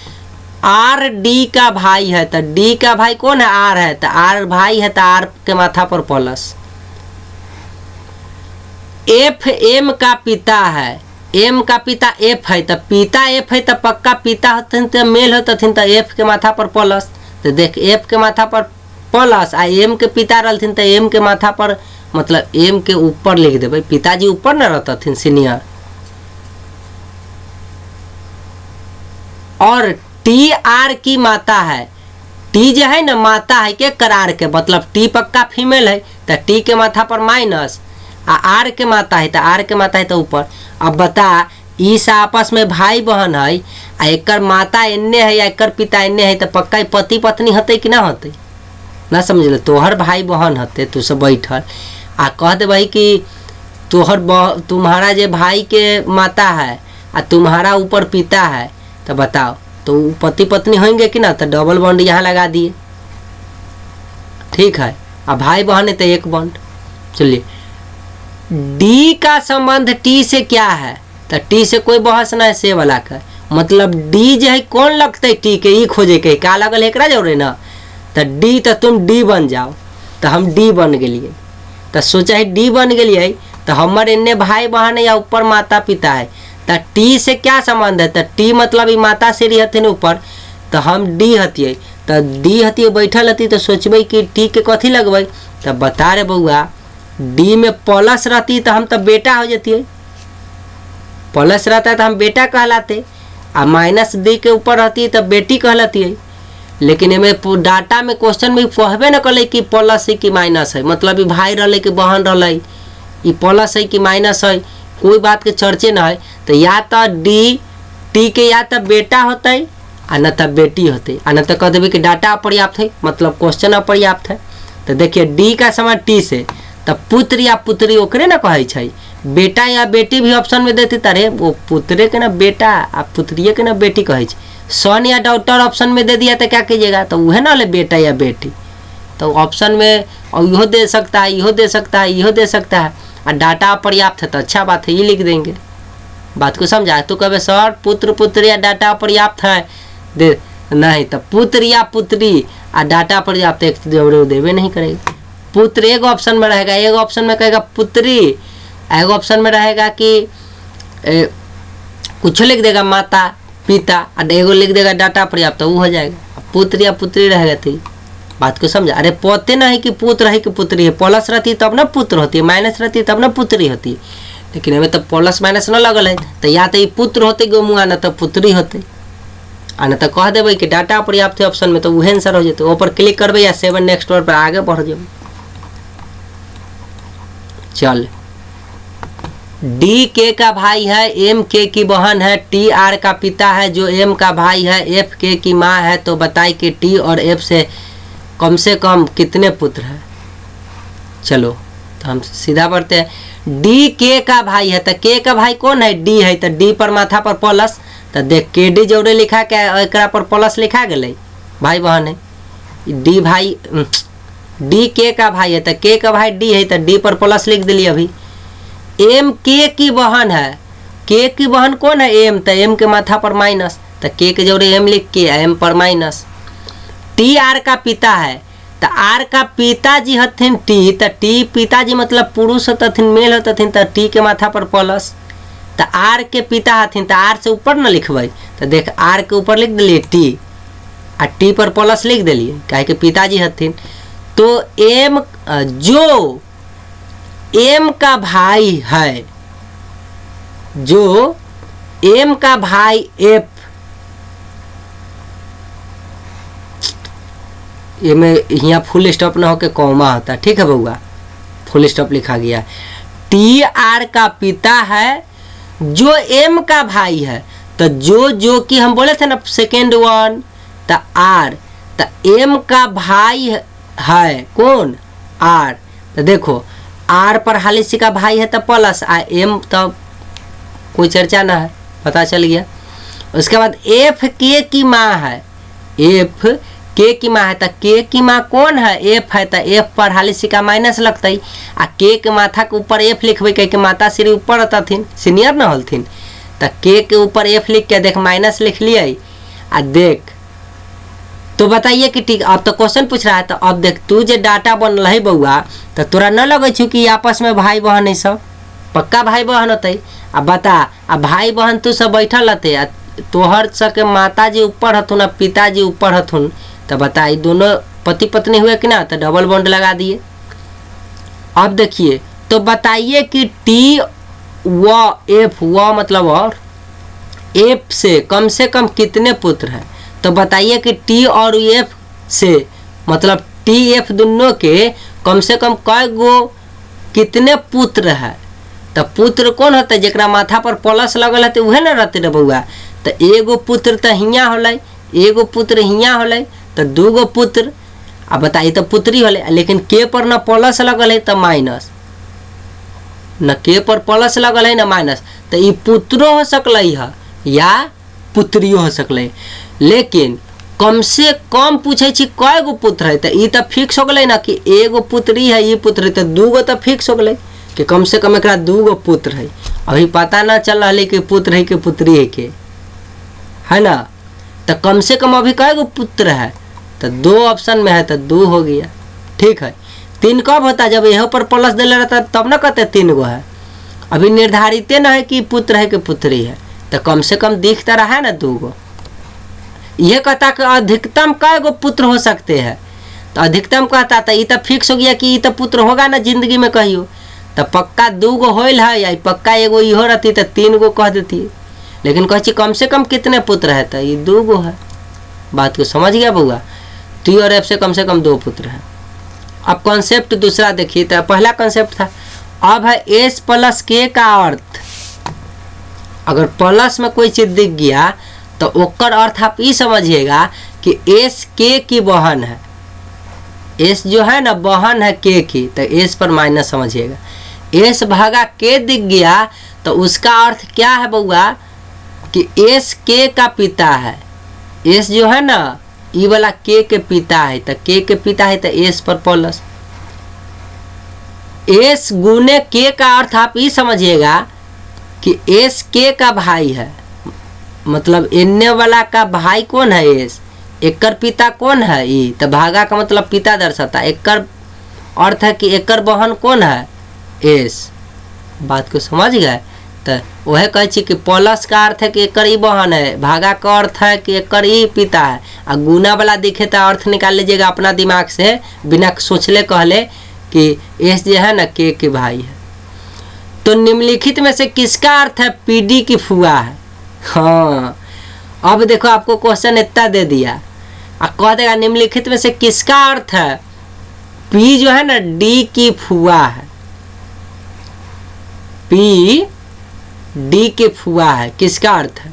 आर डी का भाई है, तो डी का भाई कौन है? आर है, तो आर भाई है तो आर के माथा पर प्लस। एफ एम का पिता है, एम का पिता एफ है, तो पिता एफ है तो पक्का पिता होते तो मेल होते तो एफ के माथा पर प्लस। तो देख एफ के माथा पर प्लस आ एम के पिता रहथिन तो एम के माथा पर मतलब एम के ऊपर लिख देवे, पिताजी ऊपर न रहते सीनियर। और टी आर की माता है, टी जो है ना माता है के करार के, मतलब टी पक्का फीमेल है तो टी के माथा पर माइनस, आ आर के माता है तो आर के माता है तो ऊपर। अब बता इस आपस में भाई बहन है, आ एकर माता एन्ने है या एकर पिता एन्ने है, तो पक्का पति पत्नी होते कि ना होते? ना समझ ले, तोहर भाई बहन होते, तू सब बैठल आ कह दे भाई कि तुम्हारा जो भाई के माता है आ तुम्हारा ऊपर पिता है, तो बताओ तो पति पत्नी होंगे कि ना? तो डबल बॉन्ड यहाँ लगा दिए, ठीक है। अब भाई बहन है तो एक बॉन्ड। चलिए, डी का संबंध टी से क्या है? तो टी से कोई बहस ना है, से वाला का मतलब डी जो है कौन लगते टी के, ई खोजे के का लगल है एकरा जरूरी ना। तो डी तो तुम डी बन जाओ, तो हम डी बन गए, तो सोचा है डी बन गए, तो हमारे इन्ने भाई बहन है या ऊपर माता पिता है, तो टी से क्या संबंध है? तो टी मतलब माता से रहते ऊपर, तो हम डी हतिये, तो डी हतिये बैठल हती, तो सोचबे कि टी के कथी लगबे? तो बता रे बउआ, डी में प्लस रहती तो हम तो बेटा हो जाती, प्लस रहता है तो हम बेटा कहलाते, आ माइनस डी के ऊपर रहती है तो बेटी कहलाती है। लेकिन इनमें डाटा में क्वेश्चन में कहबे न कले कि प्लस है कि माइनस है, मतलब भाई रहे कि बहन रहे, ये प्लस है कि माइनस है, कोई बात के चर्चे न है। तो या तो डी टी के या तो बेटा होते आ न तो बेटी होते, आ न तो कह देवे कि डाटा अपर्याप्त है, मतलब क्वेश्चन अपर्याप्त है। तो देखिए डी का समान टी से, तो पुत्र या पुत्री ओकरे न कहे छै, बेटा या बेटी भी ऑप्शन में देती तारे, वो पुत्रे के ना बेटा आ पुत्रिये के ना बेटी कहे छै। सन या डॉक्टर ऑप्शन में दे दिया तो क्या कीजिएगा? तो वह ना ले बेटा या बेटी, तो ऑप्शन में और इहो दे सकता है, इहो दे सकता है, इहो दे सकता है, और डाटा अपर्याप्त है तो अच्छा बात है, ये लिख देंगे। बात को समझा? तो कहे सर पुत्र पुत्री या डाटा अपर्याप्त है दे नहीं, तो पुत्र या पुत्री आ डाटा अपर्याप्त एक देवे नहीं करेगा। पुत्र एक ऑप्शन में रहेगा, एक ऑप्शन में कहेगा पुत्री, एक ऑप्शन में रहेगा कि कुछ लिख देगा माता पिता, और एगो लिख देगा डाटा पर्याप्त, वो हो जाएगा। पुत्र या पुत्री रहेगा तो बात को समझा? अरे पोते ना है कि पुत्र है कि पुत्री है, प्लस रहती तब ना पुत्र होती है, माइनस रहती तब ना पुत्री होती है। लेकिन हमें तो प्लस माइनस न लगल है, तो या तो ये पुत्र होते गोमुआ न तो पुत्री होते, आ न तो कह देवे कि डाटा पर्याप्त है ऑप्शन में, तो वह आंसर हो जाते। ऊपर क्लिक करबे या 7 नेक्स्ट वर्ड पर आगे बढ़ जाए। चल, डी के का भाई है, एम के की बहन है, टी आर का पिता है जो एम का भाई है, एफ के की माँ है, तो बताए कि टी और एफ से कम कितने पुत्र हैं। चलो तो हम सीधा बढ़ते हैं। डी के का भाई है, तो के का भाई कौन है? डी है, तो डी पर माथा पर प्लस, तो देख के डी जोड़े लिखा के एकरा पर प्लस लिखा गए, भाई बहन है। डी भाई डी के का भाई है, तो के का भाई डी है, तो डी पर प्लस लिख दिली। अभी एम के की बहन है, के की बहन कौन है एम, तो एम के माथा पर माइनस, तो के जोड़े एम लिख के एम पर माइनस। टी आर का पिता है, तो आर का पिताजी हथिन टी, तो टी पिताजी मतलब पुरुष होतथिन, मेल होतथिन, तो टी के माथा पर प्लस। तो आर के पिता हथिन, तो आर से ऊपर न लिखबै, तो देख आर के ऊपर लिख दिलिए टी, आ टी पर प्लस लिख दिलिए काहे के पिताजी हथिन। तो एम जो एम का भाई है, जो एम का भाई एफ, ये में यहाँ फुल स्टॉप ना होके कॉमा होता है, ठीक है बउआ, फुल स्टॉप लिखा गया। टी आर का पिता है जो एम का भाई है, तो जो कि हम बोले थे ना सेकेंड वन, तो आर, तो एम का भाई है कौन आर, तो देखो आर पर हालिसी का भाई है तो प्लस, आ एम तो कोई चर्चा ना है, पता चल गया। उसके बाद एफ के की माँ है, एफ के की माँ है, तो के की माँ कौन है एफ है, तो एफ पर हालिसी का माइनस लगता है, आ के माथा के ऊपर एफ लिखबे कह के माता श्री ऊपर रहथिन, सीनियर न हलथिन, तो के ऊपर एफ लिख के देख माइनस लिख लिए। आ देख तो बताइए कि ठीक, अब तो क्वेश्चन पूछ रहा है, तो अब देख तू जे डाटा बनल है बउआ, तो तोरा न लगे छू कि आपस में भाई बहन है, सब पक्का भाई बहन होते। अब बता, अब भाई बहन तू सब बैठल रहते, तोहर सके माता जी ऊपर हथुन, पिताजी ऊपर हथुन, तो बता दोनों पति पत्नी हुए कि ना, तो डबल बॉन्ड लगा दिए। अब देखिए तो बताइए कि टी व एफ, व मतलब और एफ से कम कितने पुत्र हैं, तो बताइए कि टी और एफ से मतलब टी एफ दोनों के कम से कम कै गो कितने पुत्र है, तो पुत्र कौन होता है जरा माथा पर प्लस लगल है, तो वह ना रहते रे बउआ, तो एगो पुत्र तो हियाँ होलै, एगो पुत्र हियाँ होलै, तो दूगो पुत्र। अब बताइए तो पुत्री होले, लेकिन के पर न प्लस लगल है तो माइनस, न के पर प्लस लगल है न माइनस, तो ये पुत्रो हो सकले है या पुत्रियो हो सकले, लेकिन कम से कम पूछे छी कै गो पुत्र है, तो ये तो फिक्स हो गए ना कि एगो पुत्री है, ये पुत्र है, तो दूगो तो फिक्स हो गए कि कम से कम एक दूगो पुत्र है। अभी पता ना चल रहा है कि पुत्र है कि पुत्री है ना, तो कम से कम अभी कै गो पुत्र है, तो दो ऑप्शन में है, तो दो हो गया, ठीक है। तीन कब होता है, जब यहाँ पर प्लस दिला रहता तब ना कहते तीन गो है, अभी निर्धारित ना है कि पुत्र है कि पुत्री है, तो कम से कम दिखता रहा है ना दो गो। यह कहता कि अधिकतम कै गो पुत्र हो सकते हैं, तो अधिकतम कहता था ये तो फिक्स हो गया कि ये तो पुत्र होगा ना जिंदगी में कहियो, तो पक्का दो गो होल है या पक्का एगो इहो रहती तो तीन गो कह देती, लेकिन कह कम से कम कितने पुत्र है, तो ये दो गो है। बात को समझ गया बउआ, टी और एफ से कम दो पुत्र है। अब कॉन्सेप्ट दूसरा देखिए, तो पहला कॉन्सेप्ट था, अब है एस प्लस के का अर्थ, अगर प्लस में कोई चीज दिख गया तो ओकर अर्थ आप ये समझिएगा कि एस के की बहन है, एस जो है ना बहन है के की, तो एस पर माइनस समझिएगा। एस भागा के दिख गया तो उसका अर्थ क्या है बउआ कि एस के का पिता है, एस जो है ना ये वाला के पिता है, तो के पिता है तो एस पर प्लस। एस गुने के का अर्थ आप ये समझिएगा कि एस के का भाई है, मतलब एने वाला का भाई कौन है एस, एकर पिता कौन है ई, तो भागा का मतलब पिता दर्शाता, एकर अर्थ है कि एकर बहन कौन है एस। बात को समझ गए, तो वह कहे कि प्लस का अर्थ है कि एकर ई बहन है, भागा का अर्थ है कि एकर ई पिता है, आ गुना वाला दिखे तो अर्थ निकाल लीजिएगा अपना दिमाग से बिना सोचले कहले कि एस जो है ना के भाई है। तो निम्नलिखित में से किसका अर्थ है पीडी की फुआ है। हाँ अब देखो आपको क्वेश्चन इतना दे दिया, कह देगा निम्नलिखित में से किसका अर्थ है पी जो है ना डी की फुआ है, पी डी के फुआ है, किसका अर्थ है।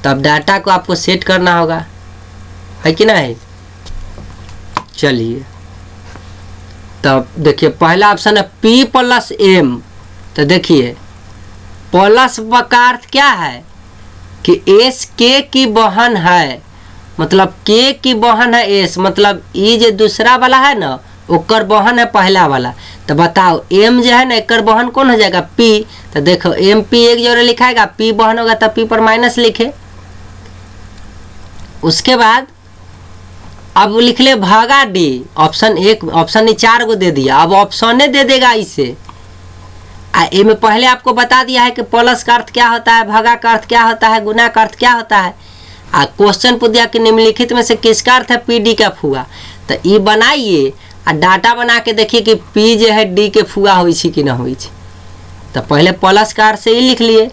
तब डाटा को आपको सेट करना होगा, है कि नहीं। चलिए तब देखिए पहला ऑप्शन है पी प्लस एम, तो देखिए प्लस का अर्थ क्या है कि एस के की बहन है, मतलब के की बहन है एस, मतलब ये जो दूसरा वाला है ना ओकर बहन है पहला वाला। तो बताओ एम जो है ना एकर बहन कौन हो जाएगा पी। तो देखो एम पी एक जोड़े लिखाएगा, पी बहन होगा तो पी पर माइनस लिखे। उसके बाद अब लिख ले भागा डी। ऑप्शन एक ऑप्शन नहीं 4 को दे दिया, अब ऑप्शन दे देगा इसे। ए में पहले आपको बता दिया है कि प्लस का अर्थ क्या होता है, भागा का अर्थ क्या होता है, गुना का अर्थ क्या होता है। क्वेश्चन पूछ दिया कि निम्नलिखित में से किसका अर्थ है पी डी का फुआ। तो ये बनाइए और डाटा बना के देखिए कि पी जो है डी के फुआ हो कि ना हो। तो पहले प्लस का अर्थ से ही लिख लिए।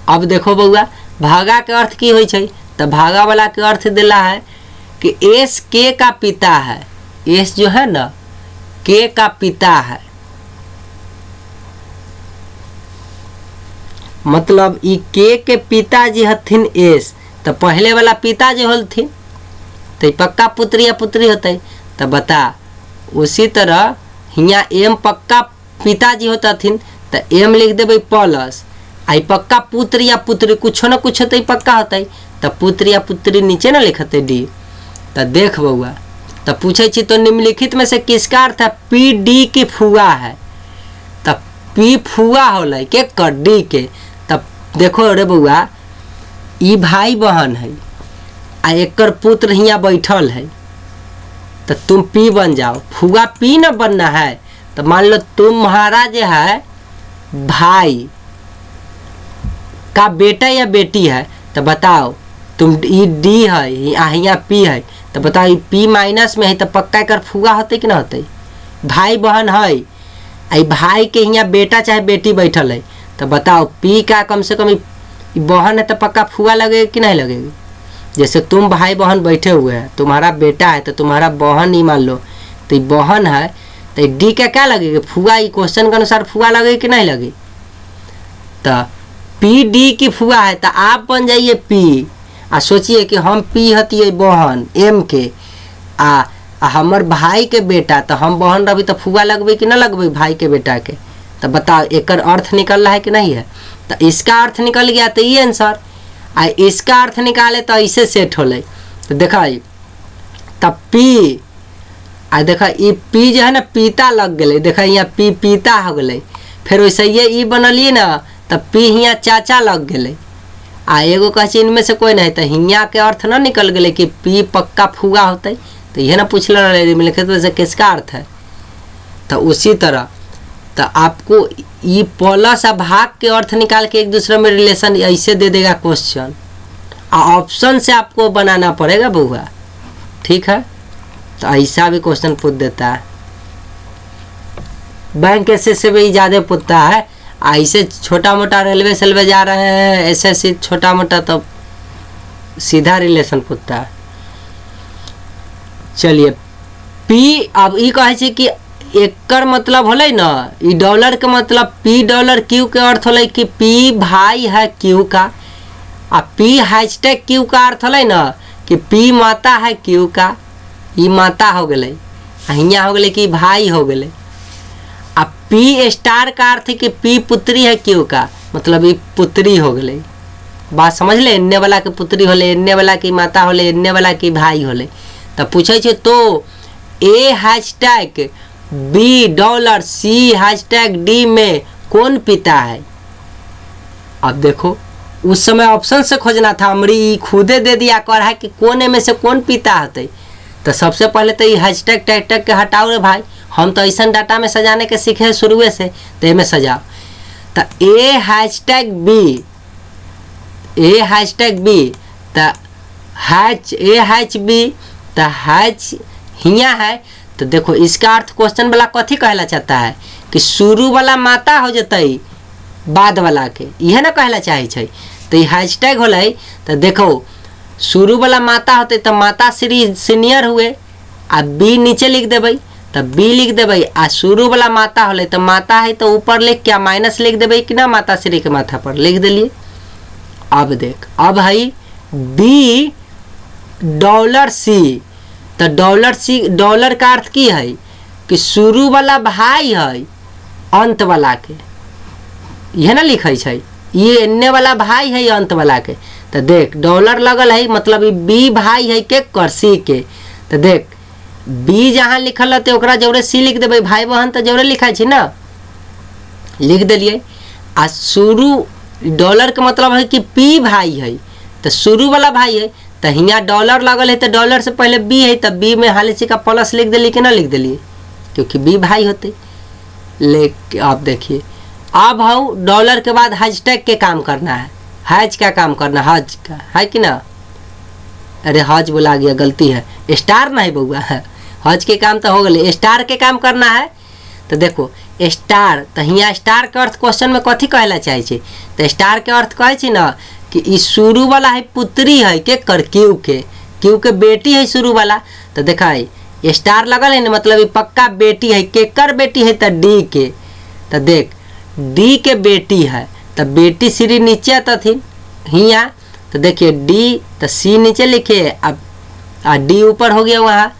अब देखो बउआ भागा के अर्थ की हो। तो भागा वाला के अर्थ दिला है कि एस के का पिता है। एस जो है ना के का पिता है, मतलब ई के पिताजी हथिन एस। तो पहले वाला पिताजी होलथिन तो पक्का पुत्री या पुत्री होते। तो बता उसी तरह हियाँ एम पक्का पिताजी होतथिन तो एम लिख देवे प्लस। आई पक्का पुत्र या पुत्री कुछ न कुछ होते पक्का होते। तो पुत्र या पुत्री नीचे न लिखते डी। तो देख बउआ तो पूछे छी तो निम्नलिखित में से किसका अर्थ है पी डी की फुआ है। तो पी फुआ होल के कर डी के। तब देखो रे बउआ ई भाई बहन है आ एकर पुत्र हियाँ बैठल है। तो तुम पी बन जाओ, फुआ पी न बनना है। तो मान लो तुम्हारा जो है भाई का बेटा या बेटी है। तो बताओ तुम ई डी है यहाँ पी है। तो बताओ ई पी माइनस में है तो पक्का एकर फुआ होते कि ना होते। भाई बहन है आई भाई के यहाँ बेटा चाहे बेटी बैठल है। तो बताओ पी का कम से कम बहन है तो पक्का फुआ लगेगी कि नहीं लगेगी। जैसे तुम भाई बहन बैठे हुए हैं, तुम्हारा बेटा है तो तुम्हारा बहन ही मान लो तो बहन है तो डी का क्या लगेगी फुआ। ये क्वेश्चन के अनुसार फुआ लगेगी कि नहीं लगेगी। तो पी डी की फुआ है तो आप बन जाइए पी। सोचिए कि हम पी हती बहन एम के आ हमर भाई के बेटा तो हम बहन रही तो फुआ लगबे कि ना लगबे भाई के बेटा के। तो बताओ एकर अर्थ निकल रहा है कि नहीं है। तो इसका अर्थ निकल गया तो ये आंसर। इसका अर्थ निकाले तो ऐसे सेट होले। तो देखा तब पी देखा ये पी जो है ना पीता लग गए। देखा यहाँ पी पीता हो गए। फिर वैसे ये ई बनलिए ना तब पी हियाँ चाचा लग गए। एगो कहे इनमें से कोई नहीं। तो हियाँ के अर्थ ना निकल गए कि पी पक्का फुआ होते। तो यह ना पूछ निम्नलिखित में से किसका अर्थ है। तो उसी तरह तो आपको ये प्लस और भाग के अर्थ निकाल के एक दूसरे में रिलेशन ऐसे दे देगा क्वेश्चन। ऑप्शन से आपको बनाना पड़ेगा बउआ, ठीक है। तो ऐसा भी क्वेश्चन पूछ देता है। बैंक ऐसे से भी ज़्यादा पूछता है। ऐसे छोटा मोटा रेलवे सेलवे जा रहे हैं ऐसे छोटा मोटा तो सीधा रिलेशन पूछता है। चलिए पी अब ई कहे कि एकर मतलब होले ना ई डॉलर के मतलब पी डॉलर क्यू के अर्थ होले कि पी भाई है क्यू का। पी हैशटैग क्यू का अर्थ होले ना कि पी माता है क्यू का। ई माता हो गए, हियाँ हो गए कि भाई हो गए। पी स्टार का अर्थ है कि पी पुत्री है क्यू का, मतलब ये पुत्री हो गए। बात समझ ले, एन्ने वाला के पुत्री होले, एन्ने वाला की माता होले, एन्ने वाला की भाई होले। तो पूछे छे तो A hashtag B dollar C hashtag D में कौन पिता है। अब देखो उस समय ऑप्शन से खोजना था, हमरी खुदे दे दिया कर है कि कोने में से कौन पिता होते। तो सबसे पहले तो ये हैशटैग टैग टैग के हटाओ रे भाई। हम तो ऐसा डाटा में सजाने के सीखे शुरू से, तो ये में सजाओ। तो ए हैशटैग बी तो हैच ए हैच बी तो हैच हियाँ है। तो देखो इसका अर्थ क्वेश्चन वाला कथी कहला चाहता है कि शुरू वाला माता हो जतई बाद वाला के, यह ना कहला चाहे छे। तो ये हैशटैग होले। तो देखो शुरू वाला माता होते तो माता श्री सीनियर हुए आ बी नीचे लिख देवे। तो बी लिख देवे आ शुरू वाला माता होले तो माता है तो ऊपर लिख क्या माइनस लिख देवे कि ना माता श्री के माथा पर लिख दिलिए। अब देख अब है बी डॉलर सी। तो डॉलर सी डॉलर का अर्थ की है कि शुरू वाला भाई है अंत वाला के, यह ना लिखे छे। ये एन्ने वाला भाई है अंत वाला के। तो देख डॉलर लगल है मतलब बी भाई है के कर सी के। तो देख बी जहाँ लिखल रहते ओकरा जरूरे सी लिख देबै, भाई बहन तो जरूरे लिखाई छै ना, लिख दिलिए। आ शुरू डॉलर के मतलब है कि पी भाई है, तो शुरू वाला भाई है, तो हियाँ डॉलर लगल है तो डॉलर से पहले बी है, तो बी में हाली सी का प्लस लिख दिली कि ना लिख दिलिए, क्योंकि बी भाई होते। ले आप देखिए, अब हाउ डॉलर के बाद हैशटैग के काम करना है, हैज का काम करना, हज का है कि ना, अरे हज बोला गया, गलती है, स्टार नहीं बउआ, हज के काम तो हो गए, स्टार के काम करना है। तो देखो स्टार, तो यहाँ स्टार के अर्थ क्वेश्चन में कथी कहला चाहे छे, तो स्टार के अर्थ कहे छे ना कि ई शुरू वाला है पुत्री है के कर, क्यू के बेटी है शुरू वाला, तो देखा है स्टार लगल है ना, मतलब ये पक्का बेटी है, के कर बेटी है, तो डी के, तो देख डी के बेटी है, तो बेटी सीढ़ी नीचे तो थी हिया, तो देखिए डी, तो सी नीचे लिखे, अब डी ऊपर हो गया वहाँ।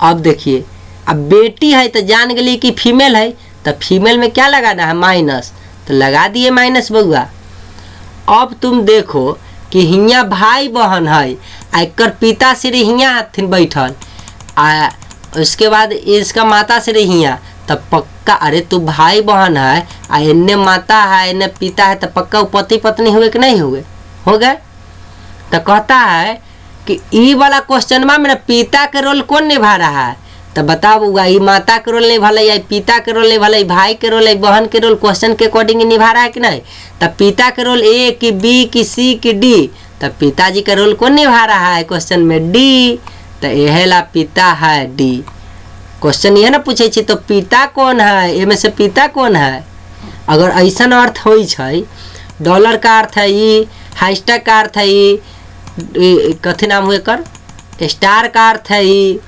अब देखिए अब बेटी है तो जान गई कि फीमेल है, तो फीमेल में क्या लगाना है, माइनस, तो लगा दिए माइनस बउआ। अब तुम देखो कि हियाँ भाई बहन है, एकर पिता श्री हियाँ हथिन बैठल, उसके बाद इसका माता श्री हियाँ, तब पक्का, अरे तू भाई बहन है आ इन्ने माता है इन्ने पिता है, तो पक्का पति पत्नी हुए कि नहीं हुए, हो गए। तो कहता है कि ई वाला क्वेश्चन में मेरा पिता के रोल कौन निभा रहा है, तो बताओ ई माता के रोल निभा या पिता के रोल निभा, भाई के रोल, बहन के रोल क्वेश्चन के अकॉर्डिंग निभा रहा है कि नहीं। तब पिता के रोल ए कि बी कि सी कि डी, तब पिताजी का रोल कौन निभा रहा है क्वेश्चन में, डी, तो यह ला पिता है डी। क्वेश्चन ये ना पूछे छी तो पिता कौन है, ए में से पिता कौन है। अगर ऐसा अर्थ हो छै, डॉलर का अर्थ है ई, हैशटैग का अर्थ है ई, कथी नाम हुए कर, स्टार का अर्थ है ई,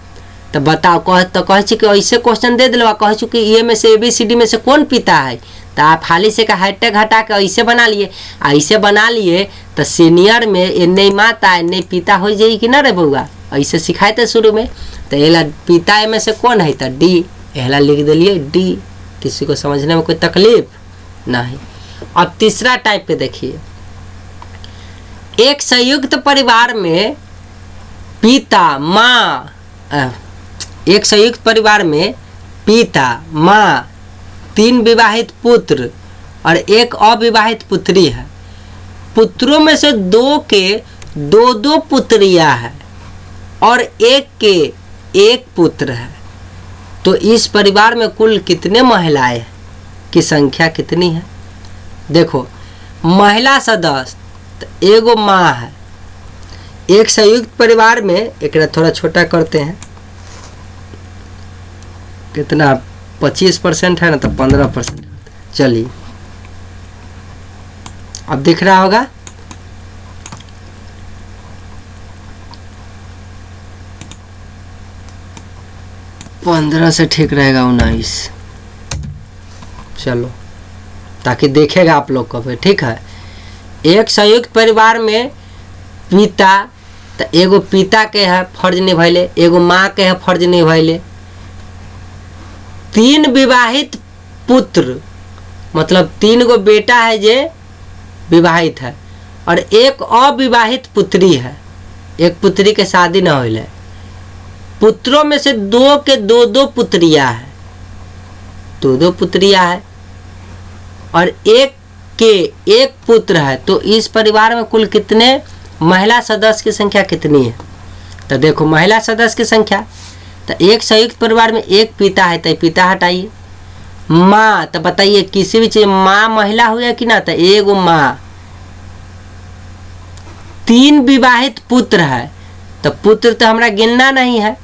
तो बताओ कहे कि ऐसे क्वेश्चन दे दिलवा, कहे कि ये में से ABCD में से कौन पिता है, तो आप हाली से का हैशटैग हटा के ऐसे बना लिए, ऐसे बना लिए तो सीनियर में इन्ने माता इन्ने पिता हो जाए कि ना रे बउआ, ऐसे सिखाए थे शुरू में। तो एला पिता में से कौन है, तो डी, एला लिख दिलिए डी, किसी को समझने में कोई तकलीफ नहीं। अब तीसरा टाइप पे देखिए, एक संयुक्त परिवार में पिता माँ, एक संयुक्त परिवार में पिता माँ, 3 विवाहित पुत्र और 1 अविवाहित पुत्री है। पुत्रों में से 2 के 2 पुत्रियां हैं और 1 के 1 पुत्र है। तो इस परिवार में कुल कितने महिलाएं की संख्या कितनी है। देखो महिला सदस्य तो एगो माँ है। एक संयुक्त परिवार में, एक थोड़ा छोटा करते हैं, कितना 25% है ना, तो 15%। चलिए अब दिख रहा होगा, पंद्रह से ठीक रहेगा 19, चलो ताकि देखेगा आप लोग को भी, ठीक है। एक संयुक्त परिवार में पिता, तो एगो पिता के है फर्ज निभैले, एगो माँ के है फर्ज निभैले, 3 विवाहित पुत्र, मतलब 3 गो बेटा है जे विवाहित है और 1 अविवाहित पुत्री है, एक पुत्री के शादी न होले। पुत्रों में से 2 के 2 पुत्रियां है, 2 पुत्रियां है और 1 के 1 पुत्र है। तो इस परिवार में कुल कितने महिला सदस्य की संख्या कितनी है। तो देखो महिला सदस्य की संख्या, तो एक संयुक्त परिवार में 1 पिता है, तो पिता हटाइए। माँ, तो बताइए किसी भी चीज माँ महिला हुआ कि ना, तो एगो माँ। 3 विवाहित पुत्र है, तो पुत्र तो हमारा गिनना नहीं है,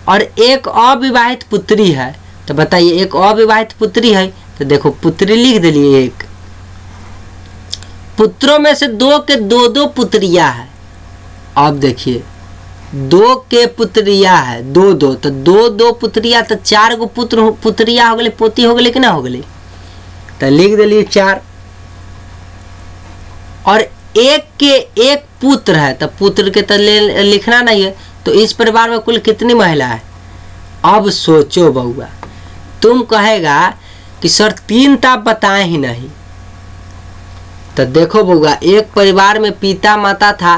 और 1 अविवाहित पुत्री है। तो बताइए 1 अविवाहित पुत्री है, तो देखो पुत्री लिख दिलिए 1। पुत्रों में से 2 के 2 पुत्रियां है। अब देखिए 2 के पुत्रियां है, 2 तो 2 पुत्रियां, तो 4 गो पुत्रियां हो गई, पोती हो गई कि ना हो गई, तो लिख दिलिए 4। और 1 के 1 पुत्र है, तो पुत्र के तो लिखना नहीं है। तो इस परिवार में कुल कितनी महिला है। अब सोचो बउआ, तुम कहेगा कि सर 3 तो आप बताए ही नहीं। तो देखो बउआ, एक परिवार में पिता माता था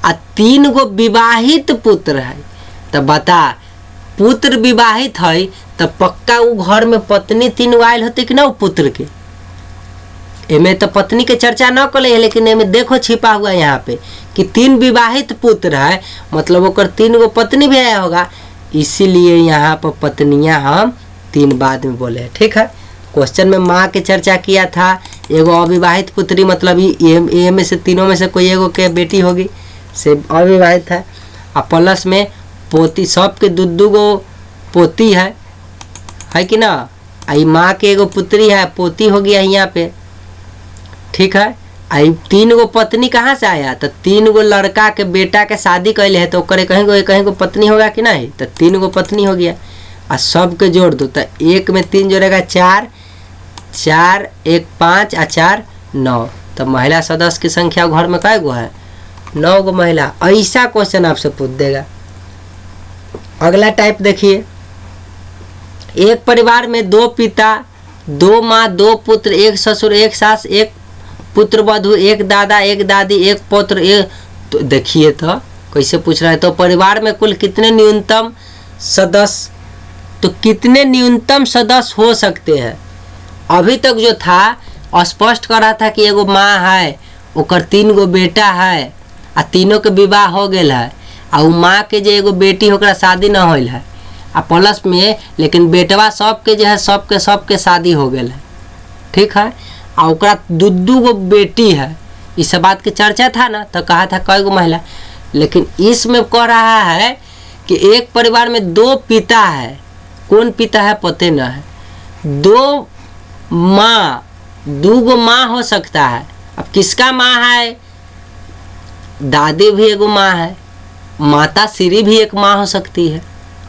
और 3 गो विवाहित पुत्र है। तो बता पुत्र विवाहित है तो पक्का वो घर में पत्नी 3 गो आयल होते कि ना वो पुत्र के। एमे तो पत्नी के चर्चा न कले है, लेकिन एमे देखो छिपा हुआ यहाँ पे कि 3 विवाहित पुत्र है, मतलब ओकर 3 गो पत्नी भी आया होगा, इसीलिए यहाँ पर पत्नियाँ हम 3 बाद में बोले हैं। ठीक है, क्वेश्चन में माँ के चर्चा किया था, एगो अविवाहित पुत्री मतलब ये में से तीनों में से कोई एगो के बेटी होगी से अविवाहित है, और प्लस में पोती, सबके 2 गो पोती है कि ना, आई माँ के एगो पुत्री है, पोती हो गया यहाँ पे। ठीक है, आई 3 गो पत्नी कहाँ से आया, तो 3 गो लड़का के बेटा के शादी कैले है तो ओकरे कहीं गो पत्नी होगा कि नहीं, तो 3 गो पत्नी हो गया। और सब के जोड़ दो तो 1 में 3 जोड़ेगा 4, 4 1 5 और 4 9, तो महिला सदस्य की संख्या घर में कै गो है, 9 गो महिला। ऐसा क्वेश्चन आपसे पूछ देगा। अगला टाइप देखिए, एक परिवार में 2 पिता, 2 माँ, 2 पुत्र, 1 ससुर, 1 सास, 1 पुत्र वधू, 1 दादा, 1 दादी, 1 पुत्र, 1। तो देखिए तो कैसे पूछ रहा है, तो परिवार में कुल कितने न्यूनतम सदस्य, तो कितने न्यूनतम सदस्य हो सकते हैं। अभी तक जो था स्पष्ट कर रहा था कि एगो माँ है, ओकर 3 गो बेटा है, आ तीनों के विवाह हो गया है, आ उ माँ के जो एगो बेटी होकर शादी न होल है, आ प्लस में लेकिन बेटवा सबके जो है सबके शादी हो गया है। ठीक है, आ ओकरा 2 गो बेटी है, इस बात की चर्चा था ना, तो कहा था कई गो महिला, लेकिन इसमें कह रहा है कि एक परिवार में 2 पिता है, कौन पिता है पते न है, 2 माँ, 2 गो माँ हो सकता है। अब किसका माँ है, दादी भी एगो माँ है, माता श्री भी एक माँ हो सकती है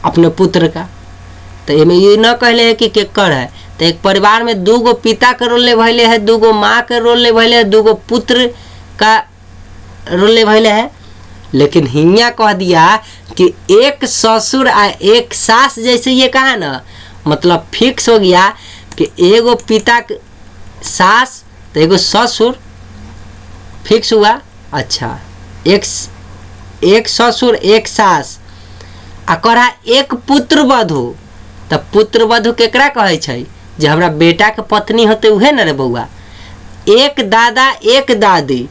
अपने पुत्र का। तो ये न कहले है कि केकर है, तो एक परिवार में 2 गो पिता के रोल निभैले है, 2 गो माँ के रोल निभैले है, 2 गो पुत्र का रोल निभैले है। लेकिन हियाँ कह दिया कि 1 ससुर आ 1 सास, जैसे ये कहा ना, मतलब फिक्स हो गया कि एगो पिता के सास तो एगो ससुर, फिक्स हुआ। अच्छा, एक ससुर 1 सास, आ कहा 1 पुत्र वधू, तो पुत्र वधू केकरा कहे छै, जो हमरा बेटा के पत्नी होते उहे न रे बउआ। 1 दादा 1 दादी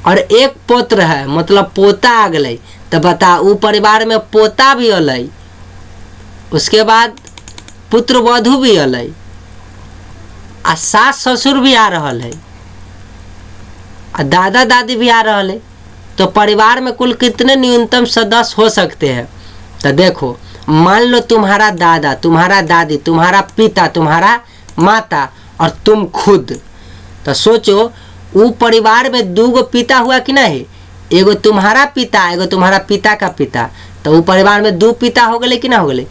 और 1 पुत्र है, मतलब पोता आ गए, तो बता उ परिवार में पोता भी अलै, उसके बाद पुत्र वधू भी अलै, आ सास ससुर भी आ रहा है, आ दादा दादी भी आ रहा है। तो परिवार में कुल कितने न्यूनतम सदस्य हो सकते हैं, तो देखो मान लो तुम्हारा दादा, तुम्हारा दादी, तुम्हारा पिता, तुम्हारा माता और तुम खुद, तो सोचो वो परिवार में 2 गो पिता हुआ कि नहीं, एगो तुम्हारा पिता, एगो तुम्हारा पिता का पिता, तो वो परिवार में 2 पिता हो गए कि ना हो गए।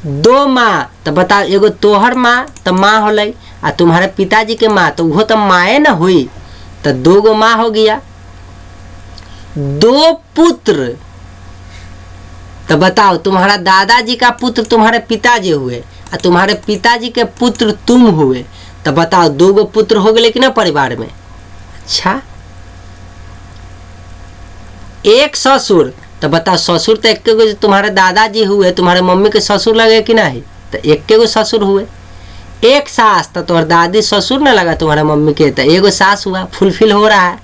2 माँ, तो बताओ एगो तोहर माँ तो माँ होलै, आ तुम्हारे पिताजी के माँ तो वो तो माए न हुई, तो 2 गो माँ हो गया। 2 पुत्र, तो बताओ तुम्हारा दादाजी का पुत्र तुम्हारे पिताजी हुए, और तुम्हारे पिताजी के पुत्र तुम हुए, तो बताओ 2 गो पुत्र हो गए कि ना परिवार में। अच्छा, 1 ससुर, तो बताओ ससुर तो 1 गो, तुम्हारे दादाजी हुए, तुम्हारे मम्मी के ससुर लगे कि नहीं, तो 1 गो ससुर हुए। 1 सास, तो तुम्हारे दादी ससुर न लगा तुम्हारे मम्मी के, तो 1 गो सास हुआ, फुलफिल हो रहा है।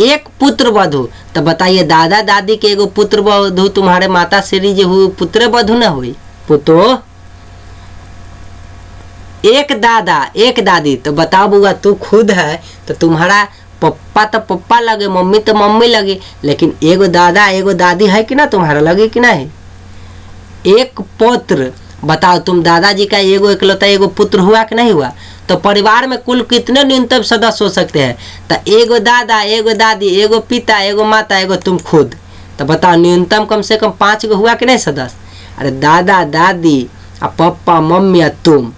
1 पुत्र वधू, तो बताइए दादा दादी के एगो पुत्र वधू तुम्हारे माता श्री जी हुई, पुत्र वधू न हुई पुतो। 1 दादा 1 दादी, तो बताओ बुआ तू खुद है, तो तुम्हारा पप्पा तो पप्पा लगे, मम्मी तो मम्मी लगे, लेकिन एगो दादा एगो दादी है कि ना तुम्हारा लगे कि नहीं। 1 पुत्र, बताओ तुम दादाजी का एगो इकलौता एगो पुत्र हुआ कि नहीं हुआ। तो परिवार में कुल कितने न्यूनतम सदस्य हो सकते हैं, तो एगो दादा एगो दादी, एगो पिता, एगो माता, एगो तुम खुद, तो बताओ न्यूनतम कम से कम 5 गो हुआ कि नहीं सदस्य। अरे दादा दादी आ पप्पा मम्मी आ तुम,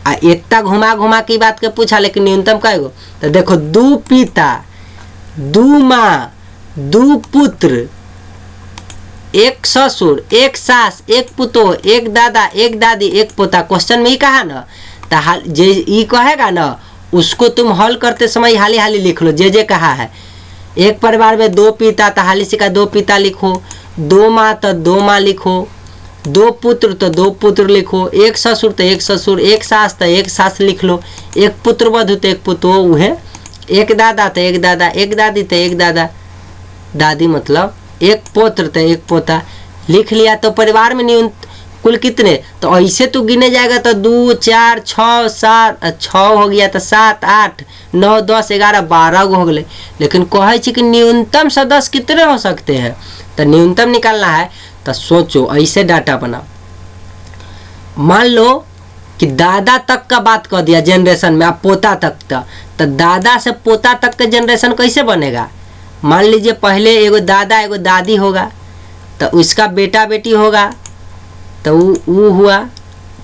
आ इतना घुमा घुमा की बात के पूछा, लेकिन न्यूनतम कै गो, तो देखो 2 पिता, 2 माँ, 2 पुत्र, 1 ससुर, 1 सास, 1 पुतो, 1 दादा, 1 दादी, 1 पोता। क्वेश्चन में ही कहा ना, तो जे ई कहेगा ना उसको तुम हल करते समय हाली हाली लिख लो, जे कहा है। एक परिवार में 2 पिता, तो हाली से का 2 पिता लिखो, दो माँ तो दो माँ लिखो, दो पुत्र तो दो पुत्र लिखो, एक ससुर तो एक ससुर, एक सास तो एक सास लिख लो, एक पुत्र वधु तो एक पुत्र उहे, एक दादा तो एक दादा, एक दादी तो एक दादा दादी, मतलब एक पुत्र तो एक पोता लिख लिया। तो परिवार में न्यूनतम कुल कितने, तो ऐसे तो गिने जाएगा तो 2 4 6 7 6 हो गया तो 7 8 9 10 11 12 गो हो गए। लेकिन कहे कि न्यूनतम सदस्य कितने हो सकते हैं, तो न्यूनतम निकालना है तो सोचो ऐसे डाटा बनाओ। मान लो कि दादा तक का बात कर दिया जनरेशन में, अब पोता तक का, तो दादा से पोता तक का जनरेशन कैसे बनेगा। मान लीजिए पहले एगो दादा एगो दादी होगा, तो उसका बेटा बेटी होगा, तो वो हुआ,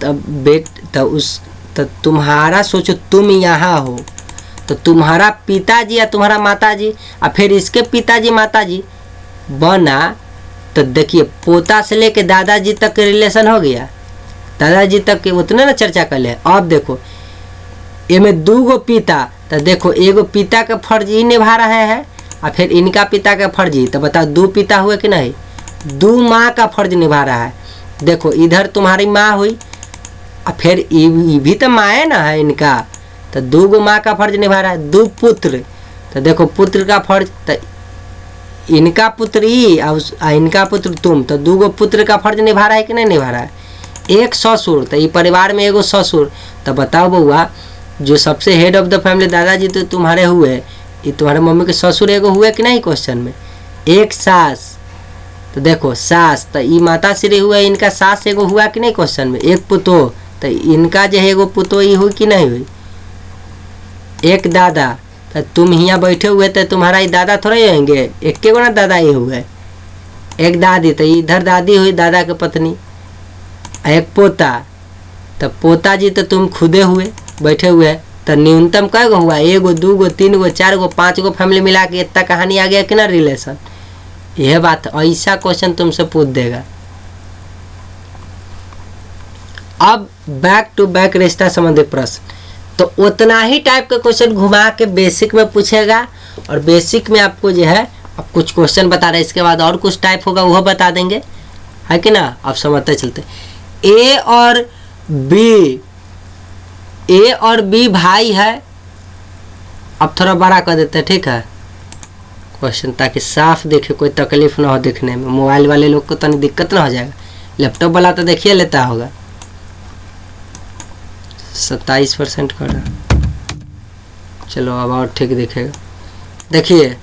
तो तुम्हारा सोचो तुम यहाँ हो तो तुम्हारा पिताजी या तुम्हारा माताजी और फिर इसके पिताजी माताजी बना, तो देखिए पोता से लेके दादाजी तक के रिलेशन हो गया, दादाजी तक के उतने ना चर्चा कर ले। अब देखो इनमें 2 गो पिता, तो देखो एगो पिता का फर्ज ही निभा रहे हैं और फिर इनका पिता का फर्ज ही, तो बताओ 2 पिता हुए कि नहीं। 2 माँ का फर्ज निभा रहा है, देखो इधर तुम्हारी माँ हुई और फिर ये भी तो माँ है ना है इनका, तो 2 गो माँ का फर्ज निभा रहा है। 2 पुत्र, तो देखो पुत्र का फर्ज, तो इनका पुत्र ही और इनका पुत्र तुम, तो 2 गो पुत्र का फर्ज निभा रहा है कि नहीं निभा रहा है। एक ससुर, तो ये परिवार में एगो ससुर, तो बताओ बउआ जो सबसे हेड ऑफ द फैमिली दादाजी तो तुम्हारे हुए, ये तुम्हारे मम्मी के ससुर एगो हुए कि नहीं क्वेश्चन में। एक सास, तो देखो सास, तो ये माता श्री हुए, इनका सास एगो हुआ कि नहीं क्वेश्चन में। एक पुतो, तो इनका जो है एगो पुतो ही हुई कि नहीं हुई। एक दादा, तो तुम यहाँ बैठे हुए तो तुम्हारा ही दादा थोड़े होंगे, एक के गो ना दादा ही हुए। एक दादी, तो इधर दादी हुई दादा के पत्नी। एक पोता, तो पोता जी तो तुम खुदे हुए बैठे हुए, तो न्यूनतम कै गो हुआ, 1 गो 2 गो 3 गो 4 गो 5 गो फैमिली मिला के इतना कहानी आ गया कि ना रिलेशन। यह बात ऐसा क्वेश्चन तुमसे पूछ देगा। अब बैक टू बैक रिश्ता संबंधी प्रश्न, तो उतना ही टाइप के क्वेश्चन घुमा के बेसिक में पूछेगा, और बेसिक में आपको जो है अब कुछ क्वेश्चन बता रहे, इसके बाद और कुछ टाइप होगा वह बता देंगे, है कि ना। अब समझते चलते। ए और बी भाई है, अब थोड़ा बड़ा कर देते हैं, ठीक है क्वेश्चन, ताकि साफ देखे, कोई तकलीफ ना हो देखने में। मोबाइल वाले लोग को तो नहीं दिक्कत ना हो जाएगा, लैपटॉप वाला तो देखिए लेता होगा। 27% कर रहा, चलो अब और ठीक दिखेगा। देखिए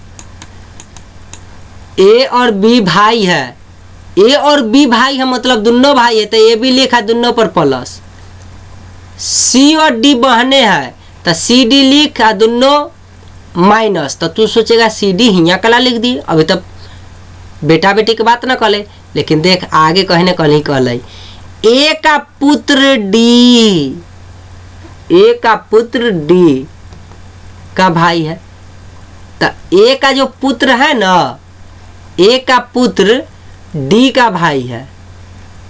ए और बी भाई है, ए और बी भाई है मतलब दोनों भाई है, तो ए भी लिखा दोनों पर प्लस। सी और डी बहने हैं, तो सी डी लिखा दोनों माइनस, तो तू सोचेगा सी डी हिया कला लिख दी, अभी तक बेटा बेटी की बात ना कले, लेकिन देख आगे कहने कल ही कहले ए का पुत्र डी, ए का पुत्र डी का भाई है, तो ए का जो पुत्र है ना, ए का पुत्र डी का भाई है,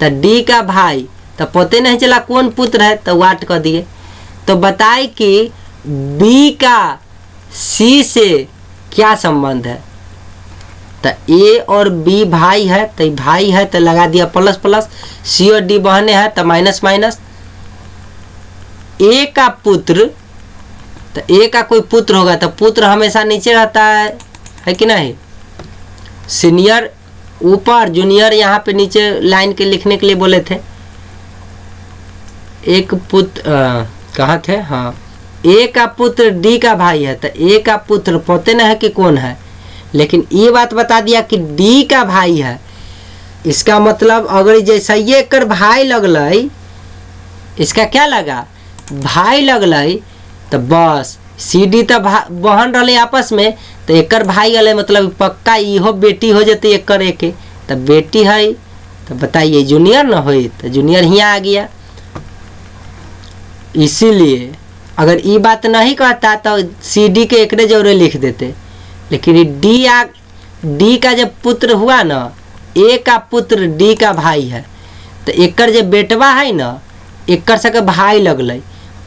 तो डी का भाई, तो पता नहीं चला कौन पुत्र है, तो वाट कर दिए। तो बताए कि बी का सी से क्या संबंध है, तो ए और बी भाई है, तो भाई है तो लगा दिया प्लस प्लस, सी और डी बहने हैं तो माइनस माइनस। ए का पुत्र, तो ए का कोई पुत्र होगा, तो पुत्र हमेशा नीचे रहता है कि नहीं, सीनियर ऊपर जूनियर यहाँ पे नीचे लाइन के लिखने के लिए बोले थे। एक पुत्र कहाँ थे, हाँ ए का पुत्र डी का भाई है, तो ए का पुत्र पता नहीं है कि कौन है, लेकिन ये बात बता दिया कि डी का भाई है। इसका मतलब अगर जैसा ये कर भाई लगल, इसका क्या लगा भाई लगल, तो बस सी डी तो बहन रहे आपस में, तो एकर भाई गले मतलब पक्का इहो बेटी हो जाती एकर एक, तो बेटी है, तो बताइए जूनियर ना हो, तो जूनियर यहाँ आ गया। इसीलिए अगर ये बात नहीं कहता तो सी डी के एकरे जरूर लिख देते, लेकिन डी का जब पुत्र हुआ ना, ए का पुत्र डी का भाई है, तो एकर जब बेटवा है ना, एकर सके भाई लगल,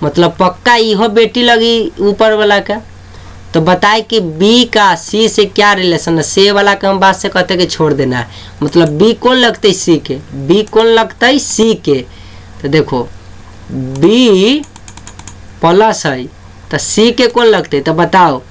मतलब पक्का इहो बेटी लगी ऊपर वाला का। तो बताए कि बी का सी से क्या रिलेशन है। सी वाला के हम बात से कहते कि छोड़ देना है, मतलब बी कौन लगता है सी के, बी कौन लगता है सी के। तो देखो बी प्लस है तो सी के कौन लगते, तो बताओ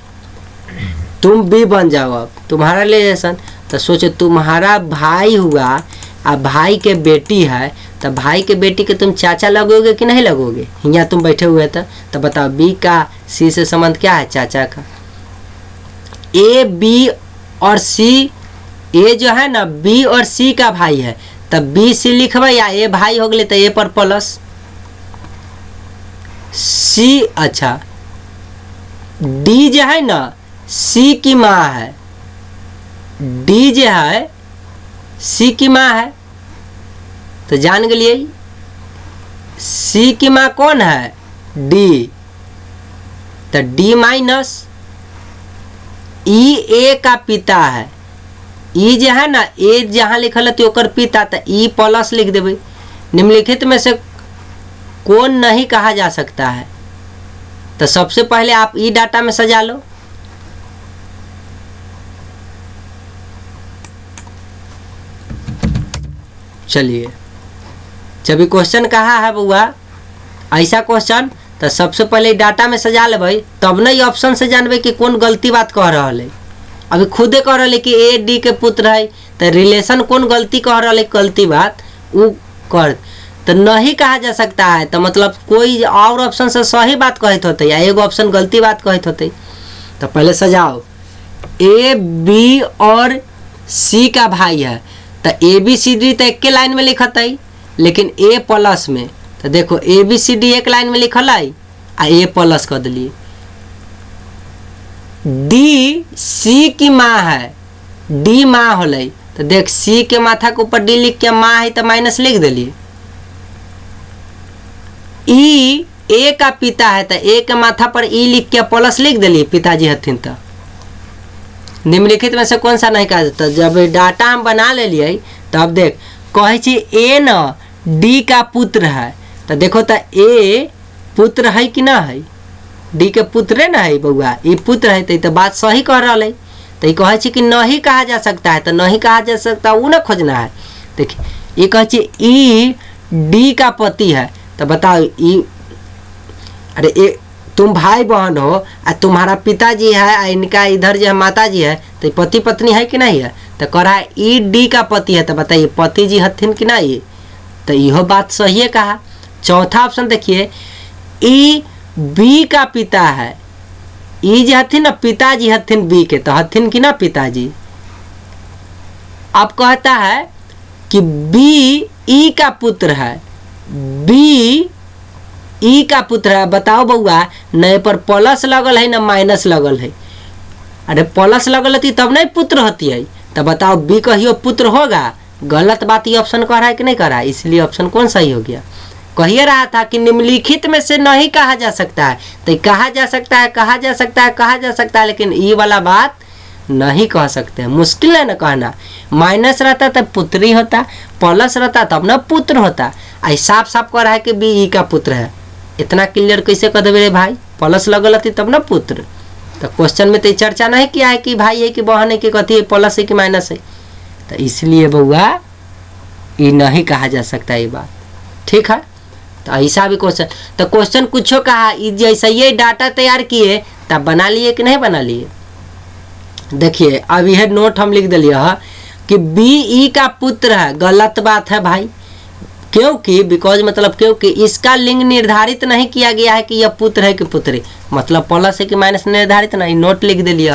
तुम बी बन जाओ। अब तुम्हारा रिलेशन, तो सोचो तुम्हारा भाई हुआ अब भाई के बेटी है, तो भाई के बेटी के तुम चाचा लगोगे कि नहीं लगोगे, यहाँ तुम बैठे हुए थे। तो बताओ बी का सी से संबंध क्या है, चाचा का। ए बी और सी, ए जो है ना बी और सी का भाई है, तब बी सी लिखबे या ए भाई हो गए तो ए पर प्लस सी। अच्छा डी जो है ना सी की माँ है, डी जो है सी की माँ है, तो जान गए सी की माँ कौन है, डी। तो डी माइनस ई ए का पिता है, ई जो है ना ए जहाँ लिखल है तो ओकर पिता, तो ई प्लस लिख देवे। निम्नलिखित में से कौन नहीं कहा जा सकता है, तो सबसे पहले आप ई डाटा में सजा लो। चलिए जब भी क्वेश्चन कहा है बुआ ऐसा क्वेश्चन, तो सबसे पहले डाटा में सजा ले भाई, तब नहीं ऑप्शन से जानबे कि कौन गलती बात कह रहा है। अभी खुदे कह रहा है कि ए डी के पुत्र है, तो रिलेशन कौन गलती कह रहा है, गलती बात वो कर, तो नहीं कहा जा सकता है। तो मतलब कोई और ऑप्शन से सही बात कहते होते या एक ऑप्शन गलती बात कहते होते। तो पहले सजाओ, ए बी और सी का भाई है, तो ए बी सी डी तो एक के लाइन में लिखत है, लेकिन ए प्लस में। तो देखो ए बी सी डी एक लाइन में लिखल है आ ए प्लस कर दिलिए। डी सी की माँ है, डी माँ होले, तो देख सी के माथा के ऊपर डी लिख के माँ है तो माइनस लिख दिलिए। ई ए का पिता है, तो ए के माथा पर ई लिख के प्लस लिख दिलिए, पिताजी हथिन। तो निम्नलिखित में से कौन सा नहीं कहा जाता। जब डाटा हम बना ले लिए तब देख कहे ए न डी का पुत्र है, तो देखो तो ए पुत्र है कि ना है, डी के पुत्र ना है बउआ, ये पुत्र है, तो बात सही कह रहा है। तो ये कहे कि नहीं कहा जा सकता है, तो नहीं कहा जा सकता वो ना खोजना है। देखिए ये कहे ई डी का पति है, तो बताओ ई, अरे ए तुम भाई बहन हो और तुम्हारा पिताजी है और इनका इधर जो है माता जी है, तो पति पत्नी है कि नहीं है। तो कह रहा है ई डी का पति है, तो बताइए पति जी हथिन कि नहीं, तो यह बात सही है कहा। चौथा ऑप्शन देखिए, ई बी का पिता है, ई जो हथिन ना पिताजी हथिन बी के, तो हथिन कि ना पिताजी। अब कहता है कि बी ई का पुत्र है, बी ई का पुत्र है, बताओ बउआ न पर प्लस लगल है न माइनस लगल है। अरे प्लस लगल होती तब नहीं पुत्र होती है, तो बताओ बी कहियो पुत्र होगा। गलत बात ये ऑप्शन कह रहा है कि नहीं कह रहा है, इसलिए ऑप्शन कौन सही हो गया। कहिए रहा था कि निम्नलिखित में से नहीं कहा जा सकता है, तो कहा जा सकता है, कहा जा सकता है, कहा जा सकता है, लेकिन ये वाला बात नहीं कह सकते हैं, मुश्किल है ना कहना। माइनस रहता तब पुत्री होता, प्लस रहता तब ना पुत्र होता। आई साफ साफ कह रहा है कि बी ई का पुत्र है, इतना क्लियर कैसे कह देवे रे भाई, प्लस लगल थी तब ना पुत्र। तो क्वेश्चन में तो चर्चा नहीं किया है कि भाई है कि बहन है कि कथी है, प्लस है कि माइनस है, तो इसलिए बउआ ये नहीं कहा जा सकता ये बात, ठीक है। तो ऐसा भी क्वेश्चन, तो क्वेश्चन कुछ कहा जैसे ये डाटा तैयार किए तब बना लिए कि नहीं बना लिए। देखिए अब यह नोट हम लिख दिलिए कि बी ई का पुत्र है, गलत बात है भाई, क्योंकि बिकॉज मतलब क्योंकि इसका लिंग निर्धारित नहीं किया गया है कि यह पुत्र है कि पुत्री, मतलब प्लस है कि माइनस निर्धारित नहीं, नोट लिख दिलिए,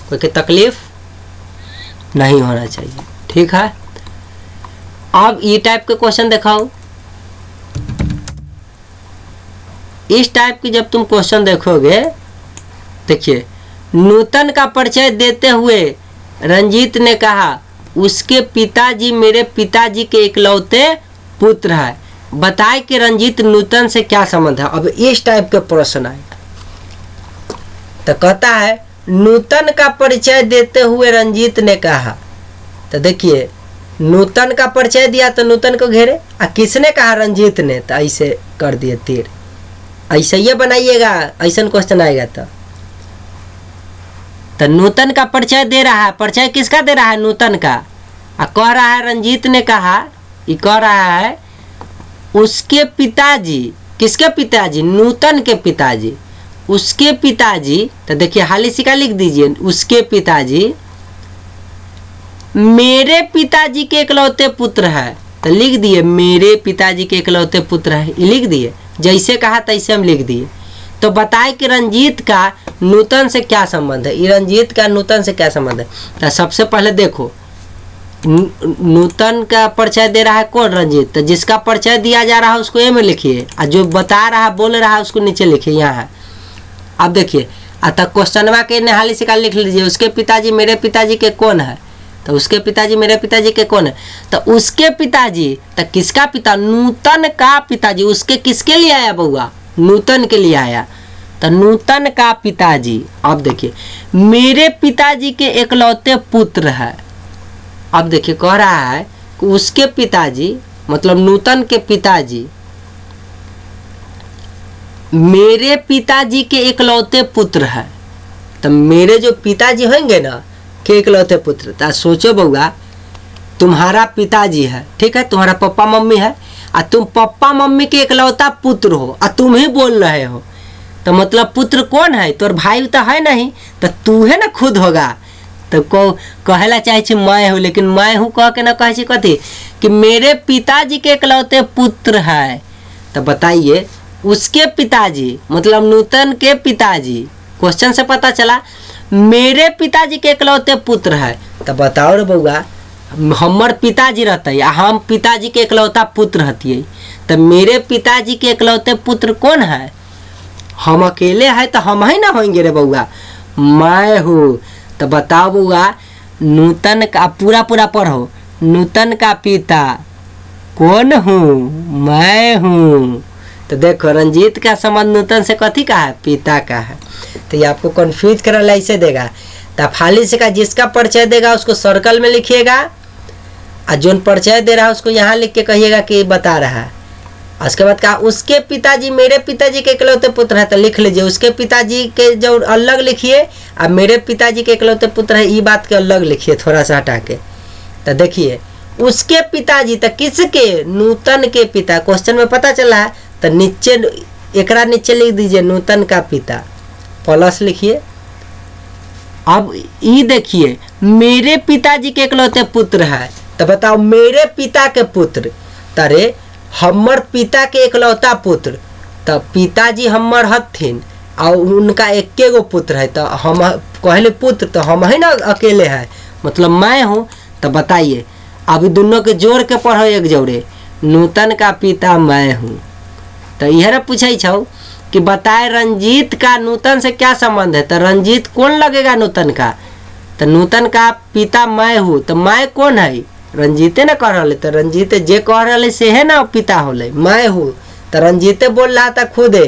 कोई की तकलीफ नहीं होना चाहिए, ठीक है। अब ये टाइप के क्वेश्चन दिखाओ, इस टाइप की जब तुम क्वेश्चन देखोगे, देखिए नूतन का परिचय देते हुए रंजीत ने कहा उसके पिताजी मेरे पिताजी के इकलौते पुत्र है, बताए कि रंजीत नूतन से क्या संबंध है। अब इस टाइप के प्रश्न आए तो कहता है नूतन का परिचय देते हुए रंजीत ने कहा, तो देखिए नूतन का परिचय दिया तो नूतन को घेरे, और किसने कहा, रंजीत ने, तो ऐसे कर दिए तीर, ऐसे ये बनाइएगा, ऐसा क्वेश्चन आएगा। तो तो नूतन का परिचय दे रहा है, परिचय किसका दे रहा है? नूतन का। कह रहा है रंजीत ने कहा, ये कह रहा है उसके पिताजी, किसके पिताजी? नूतन के पिताजी। उसके पिताजी, तो देखिए हाली सिक्का लिख दीजिए, उसके पिताजी मेरे पिताजी के इकलौते पुत्र है, तो लिख दिए मेरे पिताजी के इकलौते पुत्र है, लिख दिए, जैसे कहा तैसे हम लिख दिए। तो बताए कि रंजीत का नूतन से क्या संबंध है, ये रंजीत का नूतन से क्या संबंध है। तो सबसे पहले देखो नूतन का परिचय दे रहा है कौन? रंजीत। तो जिसका परिचय दिया जा रहा है उसको ए में लिखिए, और जो बता रहा बोल रहा है उसको नीचे लिखिए, यहाँ है। अब देखिए अतः क्वेश्चनवा के निहाली से लिख लीजिए, उसके पिताजी मेरे पिताजी के कौन है? तो उसके पिताजी मेरे पिताजी के कौन है? तो उसके पिताजी, तो किसका पिता? नूतन का पिताजी। उसके किसके लिए आया बउआ? नूतन के लिए आया। तो नूतन का पिताजी, अब देखिए मेरे पिताजी के इकलौते पुत्र है। अब देखिए कह रहा है कि उसके पिताजी मतलब नूतन के पिताजी मेरे पिताजी के इकलौते पुत्र है। तो मेरे जो पिताजी होंगे ना के इकलौते पुत्र, तो सोचो बउआ तुम्हारा पिताजी है, ठीक है, तुम्हारा पप्पा मम्मी है, और तुम पप्पा मम्मी के इकलौता पुत्र हो, और तुम ही बोल रहे हो, तो मतलब पुत्र कौन है? तोर भाई तो है नहीं, तो तू है ना खुद होगा। तो कहला चाहे छी मैं हूँ, लेकिन मैं हूँ कह के ना कहे छी कथी कि मेरे पिताजी के इकलौते पुत्र है। तो बताइए उसके पिताजी मतलब नूतन के पिताजी, क्वेश्चन से पता चला मेरे पिताजी के इकलौते पुत्र है। तो बताओ रे बउआ हमर पिताजी रहते आ हम पिताजी के इकलौता पुत्र हतिये, तो मेरे पिताजी के इकलौते पुत्र कौन है? हम अकेले है तो हम ही ना होंगे रे बउआ, मैं हूँ। तो बताओ बउआ नूतन का पूरा पूरा पढ़ो, नूतन का पिता कौन हूँ? मैं हूँ। तो देखो रंजीत का संबंध नूतन से कथी का है? पिता का है। तो ये आपको कंफ्यूज करल ऐसे देगा। तो फाली से का जिसका परिचय देगा उसको सर्कल में लिखिएगा, और जो परिचय दे रहा है उसको यहाँ लिख के कहिएगा कि बता रहा है। उसके बाद कहा उसके पिताजी मेरे पिताजी के इकलौते पुत्र है, तो लिख लीजिए उसके पिताजी के जो अलग लिखिए, और मेरे पिताजी के इकलौते पुत्र है ये बात के अलग लिखिए थोड़ा सा हटा के। तो देखिए उसके पिताजी, तो किसके? नूतन के पिता। क्वेश्चन में पता चला है, तो नीचे एकरा नीचे लिख दीजिए नूतन का पिता, प्लस लिखिए। अब ये देखिए मेरे पिताजी के इकलौते पुत्र है, तो बताओ मेरे पिता के पुत्र, तरे हमर पिता के इकलौता पुत्र, तो पिताजी हमर हथिन और उनका एके गो पुत्र है, तो हम कहले पुत्र, तो हम ही ना अकेले है, मतलब मैं हूँ। तो बताइए अभी दोनों के जोड़ के पढ़ो एक जोड़े, नूतन का पिता मैं हूँ। तो यह ना पूछे छो कि बताए रंजीत का नूतन से क्या संबंध है? तो रंजीत कौन लगेगा नूतन का? तो नूतन का पिता मैं हूँ, तो मैं कौन है? रंजीते ना कह रहा, तो रंजीत जे कह रहा से है ना पिता होले, मैं हूँ। तो रंजीते बोल रहा था खुदे,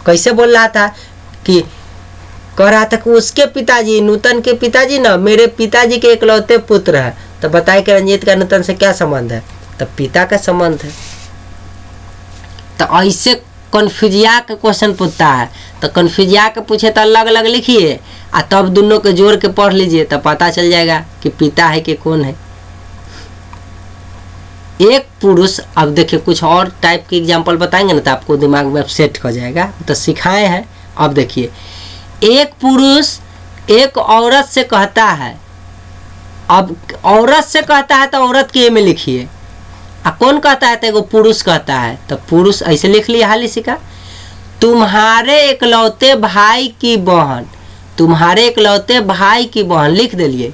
कैसे बोल रहा था कि कह रहा था कि उसके पिताजी नूतन के पिताजी ना मेरे पिताजी के इकलौते पुत्र है। तो बताए कि रंजीत का नूतन से क्या संबंध है? तो पिता का संबंध है। तो ऐसे कन्फ्यूजिया का क्वेश्चन पूछता है, तो कन्फ्यूजिया के पूछे तो अलग अलग लिखिए, और तब दोनों के जोड़ के पढ़ लीजिए, तो पता चल जाएगा कि पिता है कि कौन है। एक पुरुष, अब देखिए कुछ और टाइप के एग्जाम्पल बताएंगे ना तो आपको दिमाग में सेट हो जाएगा, तो सिखाए हैं। अब देखिए एक पुरुष एक औरत से कहता है, अब औरत से कहता है तो औरत के में लिखिए, कौन कहता है? तो एगो पुरुष कहता है, तो पुरुष ऐसे लिख लिया हाली सिका, तुम्हारे इकलौते भाई की बहन, तुम्हारे इकलौते भाई की बहन लिख दिलिए,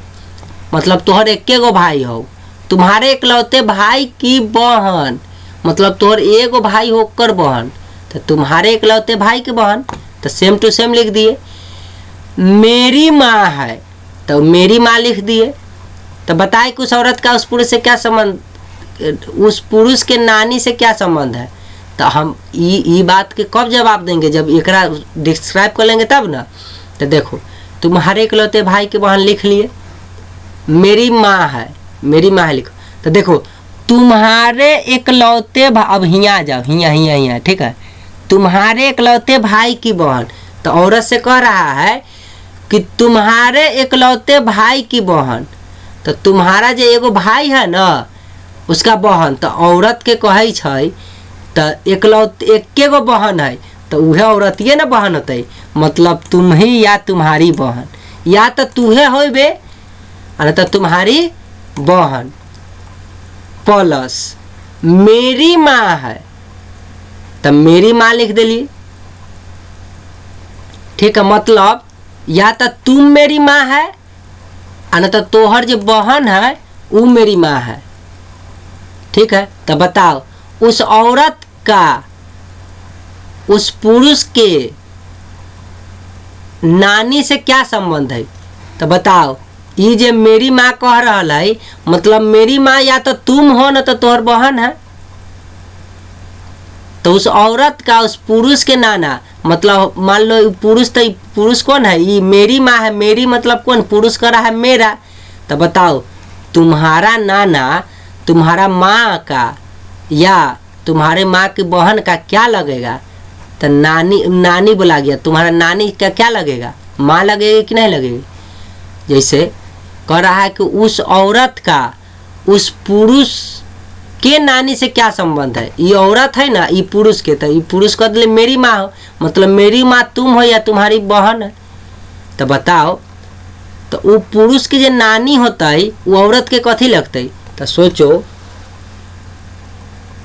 मतलब तोहर एके गो भाई हो, तुम्हारे इकलौते भाई की बहन मतलब तोहर एगो भाई होकर बहन, तो तुम्हारे इकलौते भाई की बहन, तो सेम टू सेम लिख दिए। मेरी माँ है, तो मेरी माँ लिख दिए। तो बताए कि उस औरत का उस पुरुष से क्या संबंध, उस पुरुष के नानी से क्या संबंध है? तो हम ये बात के कब जवाब देंगे? जब एकरा डिस्क्राइब कर लेंगे तब ना। तो देखो तुम्हारे इकलौते भाई के बहन लिख लिए, मेरी माँ है, मेरी माँ है लिखो। तो देखो तुम्हारे इकलौते अब हियाँ आ जाओ, हियाँ, ठीक है, तुम्हारे इकलौते भाई की बहन। तो औरत से कह रहा है कि तुम्हारे इकलौते भाई की बहन, तो तुम्हारा जो एगो भाई है ना उसका बहन, तो औरत के कहे छै तो इकलौते एके गो बहन है तो उहे औरतिये ना बहन होते, मतलब तुम ही या तुम्हारी बहन, या तो तूहे होबे और तो तुम्हारी बहन प्लस मेरी माँ है तो मेरी माँ लिख दिली। ठीक है, मतलब या तो तुम मेरी माँ है और तो तोहर जो बहन है वो मेरी माँ है। ठीक है, तो बताओ उस औरत का उस पुरुष के नानी से क्या संबंध है? तो बताओ ये जे मेरी माँ कह रहा है मतलब मेरी माँ या तो तुम हो ना तो तोहर बहन है, तो उस औरत का उस पुरुष के नाना मतलब मान लो पुरुष, तो पुरुष कौन है? ये मेरी माँ है, मेरी मतलब कौन? पुरुष कर रहा है मेरा। तो बताओ तुम्हारा नाना तुम्हारा माँ का या तुम्हारे माँ की बहन का क्या लगेगा? तो नानी, नानी बोला गया, तुम्हारा नानी का क्या लगेगा? माँ लगेगी कि नहीं लगेगी? जैसे कह रहा है कि उस औरत का उस पुरुष के नानी से क्या संबंध है? ये औरत है ना, ये पुरुष के, तो ये पुरुष कह दिले मेरी माँ हो, मतलब मेरी माँ तुम हो या तुम्हारी बहन है। तो बताओ तो वो पुरुष की जो नानी होता है वो औरत के कथी लगते? तो सोचो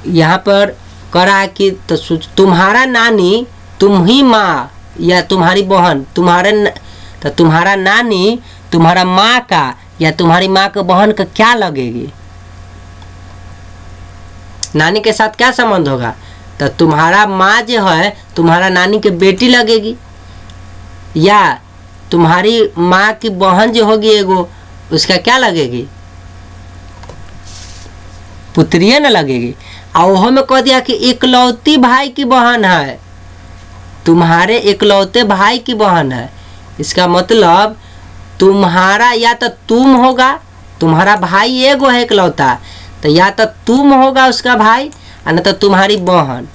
यहाँ पर कह रहा है कि तो तुम्हारा नानी तुम ही माँ या तुम्हारी बहन, तो तुम्हारा नानी तुम्हारा माँ का या तुम्हारी माँ के बहन का क्या लगेगी? नानी के साथ क्या संबंध होगा? तो तुम्हारा माँ जो है तुम्हारा नानी के बेटी लगेगी, या तुम्हारी माँ की बहन जो होगी एगो उसका क्या लगेगी? पुत्रिया न लगेगी। और वह में कह दिया कि इकलौती भाई की बहन है, तुम्हारे इकलौते भाई की बहन है। इसका मतलब तुम्हारा या तो तुम होगा, तुम्हारा भाई एगो है इकलौता, तो या तो तुम होगा उसका भाई और न तो तुम्हारी बहन।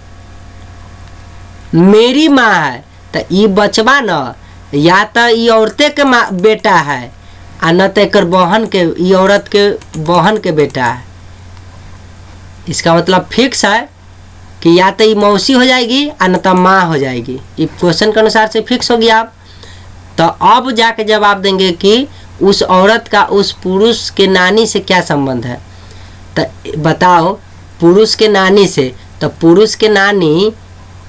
मेरी माँ है तो ये बचवा न या तो ये औरते के माँ बेटा है और न तो एक बहन के, ये औरत के बहन के बेटा है। इसका मतलब फिक्स है कि या तो ये मौसी हो जाएगी और न तो माँ हो जाएगी। ये क्वेश्चन के अनुसार से फिक्स हो गया। आप तो अब जाके जवाब देंगे कि उस औरत का उस पुरुष के नानी से क्या संबंध है। तो बताओ पुरुष के नानी से, तो पुरुष के नानी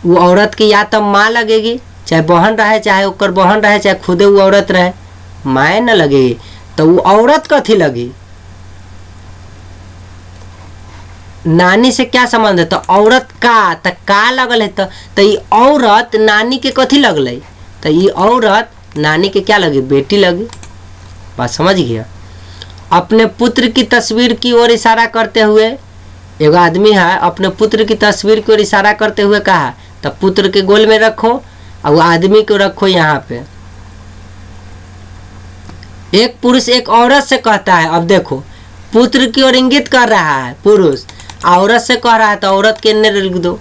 वो औरत की या तो माँ लगेगी, चाहे बहन रहे चाहे ओकर बहन रहे चाहे खुदे वो औरत रहे, माँ न लगेगी। तो वो औरत कथी लगी? नानी से क्या संबंध है? तो औरत का, तो का लगल है तो ये औरत नानी के कथी लगल? तो ये औरत नानी के क्या लगी? बेटी लगी। बात समझ गया। अपने पुत्र की तस्वीर की ओर इशारा करते हुए एगो आदमी है, अपने पुत्र की तस्वीर की ओर इशारा करते हुए कहा, तो पुत्र के गोल में रखो और वो आदमी को रखो यहाँ पे। एक पुरुष एक औरत से कहता है, अब देखो पुत्र की ओर इंगित कर रहा है पुरुष, औरत से कह रहा है तो औरत के ने लिख दो।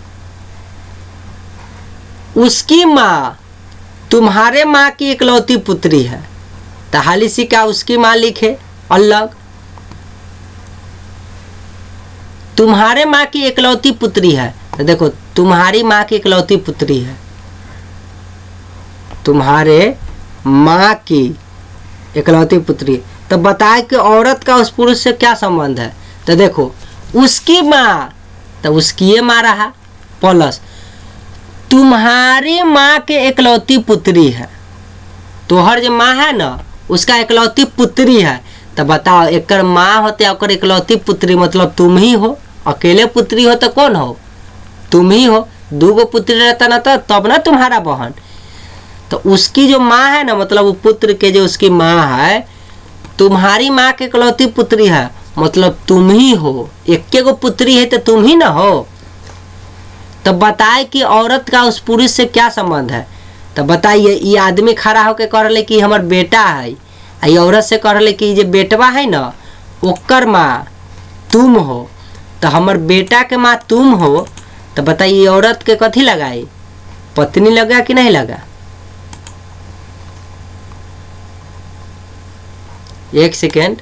उसकी माँ तुम्हारे माँ की इकलौती पुत्री है, तो हाली सी का उसकी माँ लिखे अलग। तुम्हारे माँ की इकलौती पुत्री है, तो देखो तुम्हारी माँ की इकलौती पुत्री है, तुम्हारे माँ की इकलौती पुत्री। तो बताए कि औरत का उस पुरुष से क्या संबंध है? तो देखो उसकी माँ, तो उसकी ये माँ रहा, प्लस तुम्हारी माँ के इकलौती पुत्री है, तोहर जो माँ है ना उसका इकलौती पुत्री है। तो बताओ एक माँ होते और इकलौती पुत्री मतलब तुम ही हो। अकेले पुत्री हो तो कौन हो? तुम ही हो। दूगो पुत्री रहता ना तो तब ना तुम्हारा बहन। तो उसकी जो माँ है ना मतलब वो पुत्र के जो उसकी माँ है, तुम्हारी माँ के इकलौती पुत्री है मतलब तुम ही हो। एक गो पुत्री है तो तुम ही ना हो। तब बताए कि औरत का उस पुरुष से क्या संबंध है? तो बताइए ये आदमी खड़ा होकर कह रहे कि हमार बेटा है, ये औरत से कह रहे कि ये बेटवा है ना ओकर माँ तुम हो, तो हमार बेटा के माँ तुम हो। तो बताइए औरत के कथी लगाई? पत्नी लगा कि नहीं लगा? एक सेकेंड।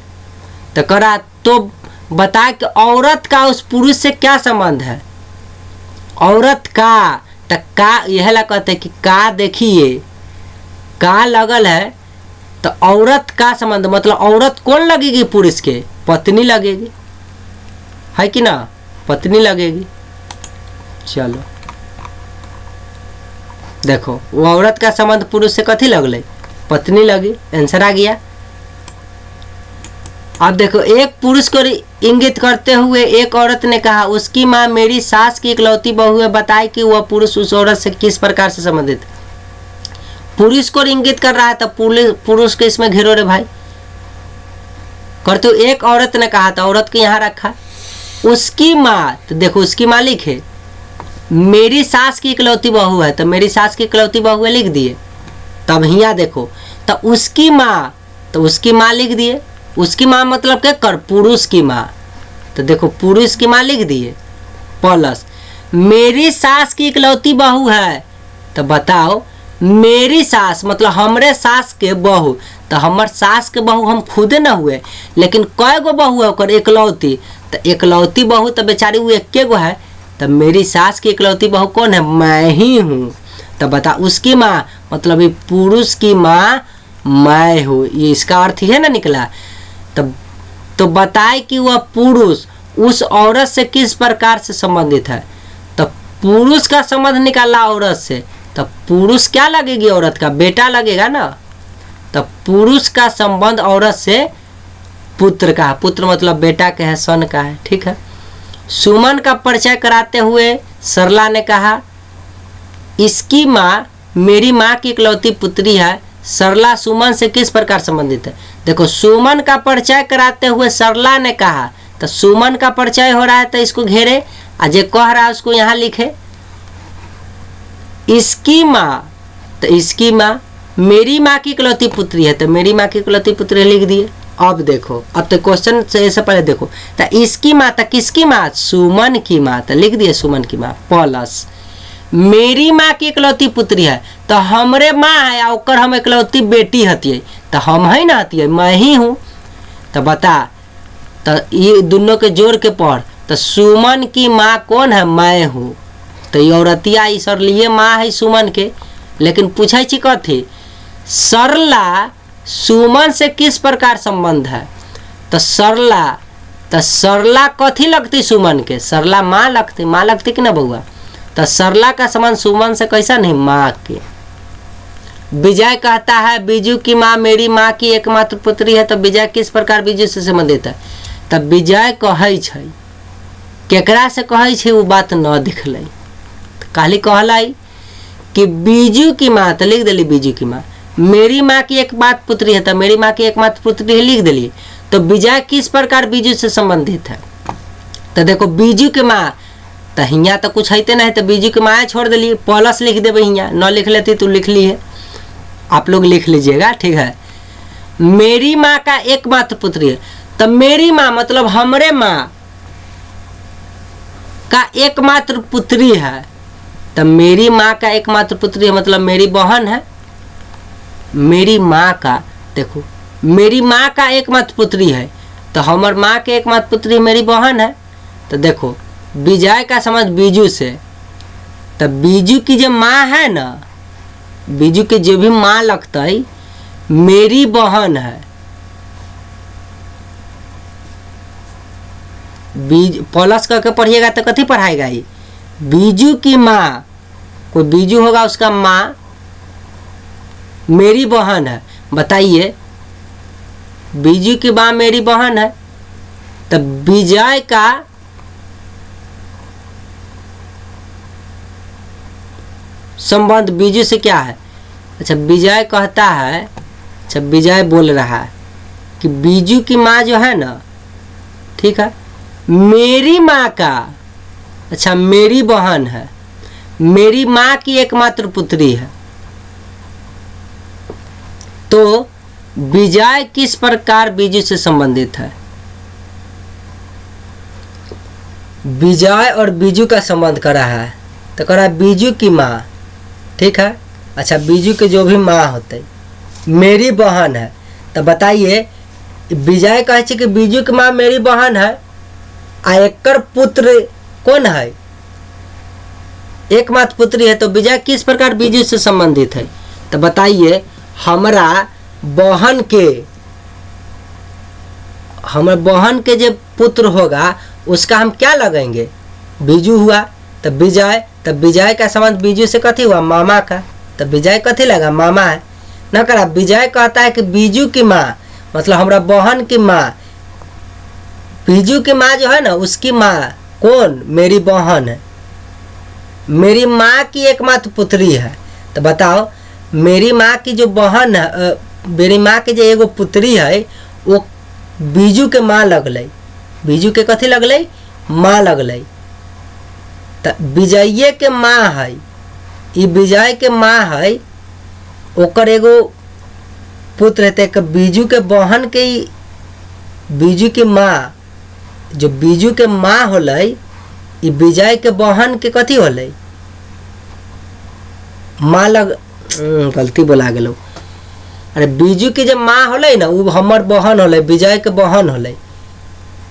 तो करा तो बता कि औरत का उस पुरुष से क्या संबंध है। औरत का तो का यह ला कहते कि का देखिए का लगल है तो औरत का संबंध मतलब औरत कौन लगेगी पुरुष के, पत्नी लगेगी, है कि ना, पत्नी लगेगी। चलो देखो वो औरत का संबंध पुरुष से कथी लगल, पत्नी लगी, आंसर आ गया। अब देखो एक पुरुष को इंगित करते हुए एक औरत ने कहा उसकी माँ मेरी सास की इकलौती बहू है, बताए कि वह पुरुष उस औरत से किस प्रकार से संबंधित। पुरुष को इंगित कर रहा है तो पुरुष को इसमें घेरो रे भाई। करते एक औरत ने कहा तो औरत को यहाँ रखा। उसकी माँ तो देखो उसकी माँ लिखे, मेरी सास की इकलौती बहू है तो मेरी सास की इकलौती बहू है लिख दिए। तब यहाँ देखो तो उसकी माँ तो उसकी माँ लिख दिए। उसकी माँ मतलब क्या कर, पुरुष की माँ, तो देखो पुरुष की माँ लिख दिए प्लस मेरी सास की इकलौती बहू है। तो बताओ मेरी सास मतलब हमरे सास के बहू, तो हमर सास के बहू हम खुदे न हुए, लेकिन कय गो बहू है ओकर इकलौती, तो इकलौती बहू तो बेचारी वो एक गो है। तो मेरी सास की इकलौती बहू कौन है, मैं ही हूँ। तो बता उसकी माँ मतलब ये पुरुष की माँ मैं हूँ, ये इसका अर्थ ही है ना निकला। तो बताए कि वह पुरुष उस औरत से किस प्रकार से संबंधित है। तो पुरुष का संबंध निकाला औरत से, तो पुरुष क्या लगेगी, औरत का बेटा लगेगा ना। तो पुरुष का संबंध औरत से पुत्र का, पुत्र मतलब बेटा के है, सन का है, ठीक है। सुमन का परिचय कराते हुए सरला ने कहा इसकी माँ मेरी माँ की इकलौती पुत्री है। सरला सुमन से किस प्रकार संबंधित है। देखो सुमन का परिचय कराते हुए सरला ने कहा, तो सुमन का परिचय हो रहा है तो इसको घेरे, आज कह रहा है उसको यहाँ लिखे। इसकी माँ तो इसकी माँ मेरी माँ की इकलौती पुत्री है, तो मेरी माँ की इकलौती पुत्री लिख दिए। अब देखो अब तो क्वेश्चन से पहले देखो तो इसकी माँ तो किसकी माँ, सुमन की माँ, तो लिख दिए सुमन की माँ प्लस मेरी माँ की इकलौती पुत्री है, तो हमरे माँ है और हम इकलौती बेटी हती, तो हम है ना हती, मैं ही हूँ। तो बता तो ये दोनों के जोड़ के पढ़, तो सुमन की माँ कौन है, मैं हूँ। तो ये औरतिया सर लिए माँ है सुमन के, लेकिन पूछे छी कथी सरला सुमन से किस प्रकार संबंध है। तो सरला कथी लगती सुमन के, सरला माँ लगती कि ना बउआ। तो सरला का संबंध सुमन से कैसा नहीं, माँ के। विजय कहता है बीजू की माँ मेरी माँ की एकमात्र पुत्री है, तो विजय किस प्रकार बीजू से संबंधित है। तब विजय कहे छै केकरा से कहे छै वो बात न दिखलै, खाली कहलाई कि बीजू की माँ, तो लिख दिली बीजू की माँ मेरी माँ की एकमात्र पुत्री है, तो मेरी माँ की एकमात्र पुत्री है लिख दिली। तो विजय किस प्रकार बीजू से संबंधित है। तो देखो बीजू की माँ तो हियाँ तो कुछ है नहीं, तो बीजू की माँ छोड़ दिली, प्लस लिख देवे, हियाँ न लिख लेती तो लिख ली है, आप लोग लिख लीजिएगा, ठीक है। मेरी माँ का एकमात्र पुत्री है, तो मेरी माँ मतलब हमरे माँ का एकमात्र पुत्री है, तो मेरी माँ का एकमात्र पुत्री है मतलब मेरी बहन है। मेरी माँ का देखो मेरी माँ का एकमात्र पुत्री है, तो हमर माँ के एकमात्र पुत्री मेरी बहन है। तो देखो विजय का समझ बीजू से, तो बीजू की जो माँ है ना, बीजू के जो भी माँ लगता है मेरी बहन है। बीज प्लस करके पढ़िएगा तो कथी पढ़ाएगा ये, बीजू की माँ, कोई बीजू होगा उसका माँ मेरी बहन है। बताइए बीजू की माँ मेरी बहन है, तो विजय का संबंध बीजू से क्या है। अच्छा विजय कहता है, अच्छा विजय बोल रहा है कि बीजू की माँ जो है ना, ठीक है, मेरी माँ का, अच्छा मेरी बहन है, मेरी माँ की एकमात्र पुत्री है। तो विजय किस प्रकार बीजू से संबंधित है। विजय और बीजू का संबंध कर रहा है, तो कर रहा है बीजू की माँ, ठीक है। अच्छा बीजू के जो भी माँ होते मेरी बहन है, तो बताइए विजय कहे कि बीजू की माँ मेरी बहन है आ एकर पुत्र कौन है, एकमात्र पुत्री है, तो विजय किस प्रकार बीजू से संबंधित है। तो बताइए हमारा बहन के जो पुत्र होगा उसका हम क्या लगाएंगे, बीजू हुआ। तो विजय, तो विजय का संबंध बीजू से कथी हुआ, मामा का। तो विजय कथी लगा, मामा है ना करा। विजय कहता है कि बीजू की माँ मतलब हमारा बहन की माँ, बीजू की माँ जो है ना उसकी माँ कौन, मेरी बहन है, मेरी माँ की एकमात्र पुत्री है। तो बताओ मेरी माँ की जो बहन है, मेरी माँ की जो एगो पुत्री है वो बीजू के माँ लगल, बीजू के कथी लगल, माँ लगल। तो विजय के माँ है, ये विजय के माँ है, ओकर एगो पुत्र है। तो बीजू के बहन के, बीजू की माँ जो बीजू के माँ होलै, ये विजय के बहन के कथी होलै, माँ लग, गलती बोला गेलो। अरे बीजू की जब माँ होलै ना वो हमर बहन होलै, विजय के बहन होलै।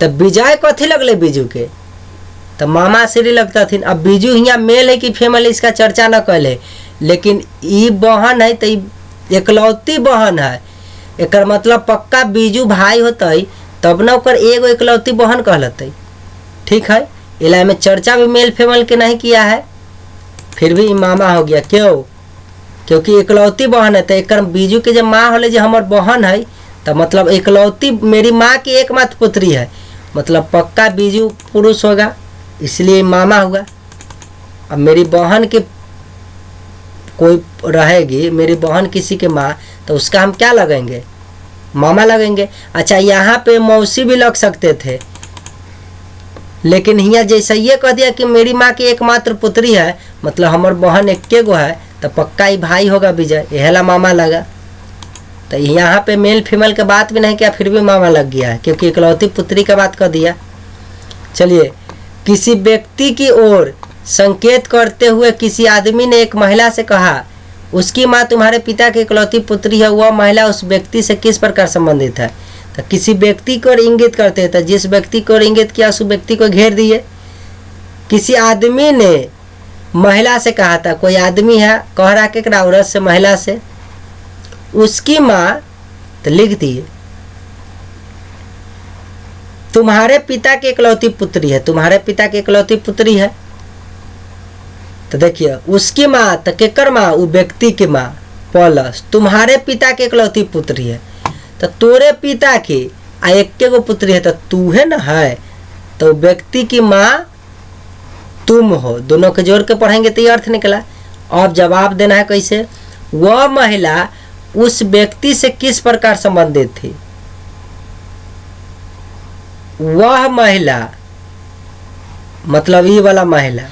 तो विजय कथी लगले बीजू के, तो मामा श्री लगता थी। अब बीजू यहाँ मेल है कि फीमेल इसका चर्चा न कैले, लेकिन ई बहन है तो एकलौती बहन है, एकर मतलब पक्का बीजू भाई होते तब न ओकर एगो एकलौती बहन कहलते। ठीक है, इला में चर्चा भी मेल फीमेल के नहीं किया है, फिर भी मामा हो गया। क्यों, क्योंकि एकलौती बहन है। तो एक बीजू के जब माँ होले जो हमार बहन है, तो मतलब एकलौती मेरी माँ की एकमात्र पुत्री है, मतलब पक्का बीजू पुरुष होगा, इसलिए मामा हुआ। अब मेरी बहन के कोई रहेगी, मेरी बहन किसी के माँ, तो उसका हम क्या लगाएंगे, मामा लगेंगे। अच्छा यहाँ पे मौसी भी लग सकते थे, लेकिन यहाँ जैसे ये कह दिया कि मेरी माँ की एकमात्र पुत्री है, मतलब हमार बहन एक्के गो है, तो पक्का ही भाई होगा विजय, यहला मामा लगा। तो यहाँ पे मेल फीमेल के बात भी नहीं किया, फिर भी मामा लग गया है, क्योंकि इकलौती पुत्री का बात कर दिया। चलिए, किसी व्यक्ति की ओर संकेत करते हुए किसी आदमी ने एक महिला से कहा, उसकी माँ तुम्हारे पिता की इकलौती पुत्री है, वह महिला उस व्यक्ति से किस प्रकार संबंधित है। तो किसी व्यक्ति को इंगित करते हैं, तो जिस व्यक्ति को इंगित किया उस व्यक्ति को घेर दिए। किसी आदमी ने महिला से कहा था, कोई आदमी है कह रहा कि औरत से, महिला से, उसकी माँ, तो लिख दिए तुम्हारे पिता की इकलौती पुत्री है, तुम्हारे पिता की इकलौती पुत्री है। तो देखिए उसकी माँ, तो केकर माँ, वो व्यक्ति की माँ, प्लस तुम्हारे पिता की इकलौती पुत्री है, तो तोरे पिता की आ एक्के गो पुत्री है, तो तू है ना है, तो व्यक्ति की माँ तुम हो, दोनों के जोड़ के पढ़ेंगे तो ये अर्थ निकला। अब जवाब देना है कैसे, वह महिला उस व्यक्ति से किस प्रकार संबंधित थी, वह महिला मतलब ये वाला महिला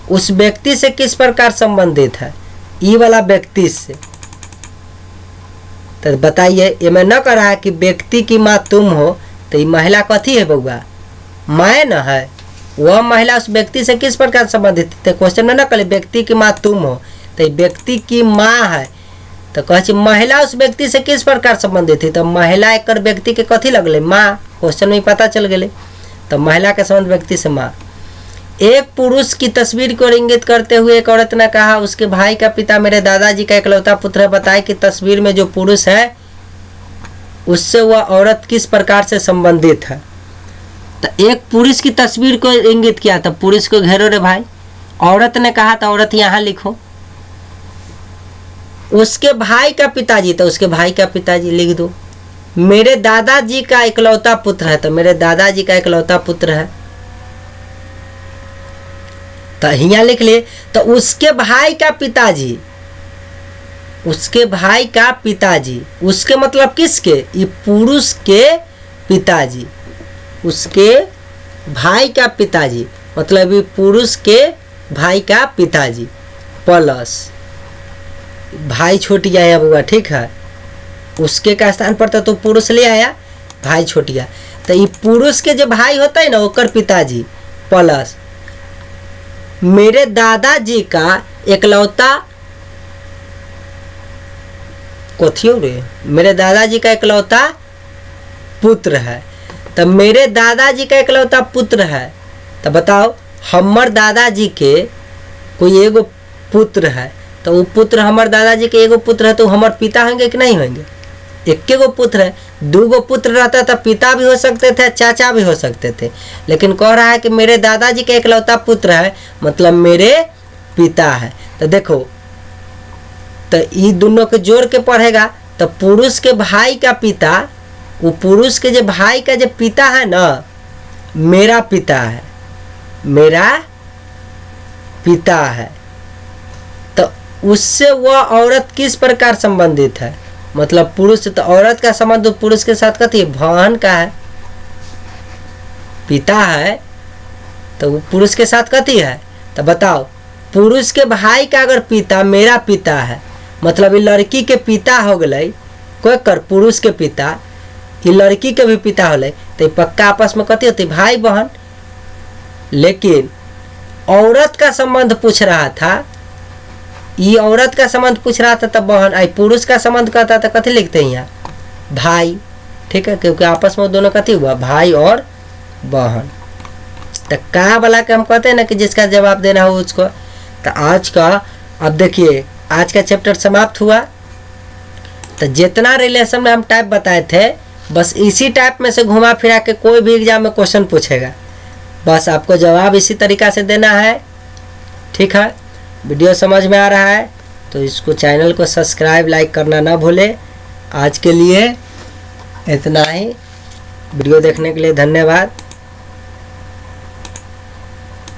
उस व्यक्ति से किस प्रकार संबंधित है, ये वाला व्यक्ति से। तो बताइए, ये मैं न कह रहा कि व्यक्ति की माँ तुम हो, तो ये महिला कथी है बउआ, माँ न है, वह महिला उस व्यक्ति से किस प्रकार संबंधित है। क्वेश्चन में न कहे व्यक्ति की माँ तुम हो, तो व्यक्ति की माँ है, तो कहे महिला उस व्यक्ति से किस प्रकार संबंधित थी, तो महिला एक व्यक्ति के कथी लगले, माँ। क्वेश्चन में पता चल गए, तो महिला का संबंध व्यक्ति से माँ। एक पुरुष की तस्वीर को इंगित करते हुए एक औरत ने कहा, उसके भाई का पिता मेरे दादाजी का इकलौता पुत्र है, बताए कि तस्वीर में जो पुरुष है उससे वह औरत किस प्रकार से संबंधित है। तो एक पुरुष की तस्वीर को इंगित किया, तो पुरुष को घेरो रे भाई। औरत ने कहा, तो औरत यहाँ लिखो। उसके भाई का पिताजी, तो उसके भाई का पिताजी लिख दो। मेरे दादाजी का इकलौता पुत्र है, तो मेरे दादाजी का इकलौता पुत्र है, तो यहाँ लिख लिए। तो उसके भाई का पिताजी, उसके भाई का पिताजी, उसके मतलब किसके, ये पुरुष के पिताजी, उसके भाई का पिताजी मतलब ये पुरुष के भाई का पिताजी, प्लस भाई छोटिया है बुआ, ठीक है, उसके का स्थान पर तो पुरुष ले आया, भाई छोटिया, तो ये पुरुष के जो भाई होता है ना ओकर पिताजी, प्लस मेरे दादाजी का इकलौता कथी हो रे, मेरे दादाजी का इकलौता पुत्र है। तो मेरे दादाजी का इकलौता पुत्र है। तो बताओ हमर दादाजी के कोई एगो पुत्र है, तो वो पुत्र हमर दादाजी के एगो पुत्र है, तो हमर पिता होंगे कि नहीं होंगे? एक गो पुत्र है। दो गो पुत्र रहता था, पिता भी हो सकते थे, चाचा भी हो सकते थे, लेकिन कह रहा है कि मेरे दादाजी का इकलौता पुत्र है, मतलब मेरे पिता है। तो देखो, तो ये दोनों के जोड़ के पढ़ेगा तो पुरुष के भाई का पिता, वो पुरुष के जो भाई का जो पिता है ना, मेरा पिता है, मेरा पिता है। तो उससे वह औरत किस प्रकार संबंधित है? मतलब पुरुष, तो औरत का संबंध पुरुष के साथ कथी है? बहन का है। पिता है तो वो पुरुष के साथ कथी है? तो बताओ, पुरुष के भाई का अगर पिता मेरा पिता है, मतलब ये लड़की के पिता हो गए, कोई कर पुरुष के पिता, ये लड़की के भी पिता हो गए, तो पक्का आपस में कथी होती? भाई बहन। लेकिन औरत का संबंध पूछ रहा था, ये औरत का संबंध पूछ रहा था तब बहन, आई पुरुष का संबंध कहता था, कथी लिखते हैं यहाँ? भाई। ठीक है, क्योंकि आपस में दोनों कथी हुआ? भाई और बहन। तो कहाँ वाला के हम कहते हैं ना कि जिसका जवाब देना हो उसको। तो आज का, अब देखिए आज का चैप्टर समाप्त हुआ। तो जितना रिलेशन में हम टाइप बताए थे, बस इसी टाइप में से घुमा फिरा के कोई भी एग्जाम में क्वेश्चन पूछेगा, बस आपको जवाब इसी तरीक़ा से देना है। ठीक है, वीडियो समझ में आ रहा है तो इसको, चैनल को सब्सक्राइब लाइक करना ना भूले। आज के लिए इतना ही। वीडियो देखने के लिए धन्यवाद।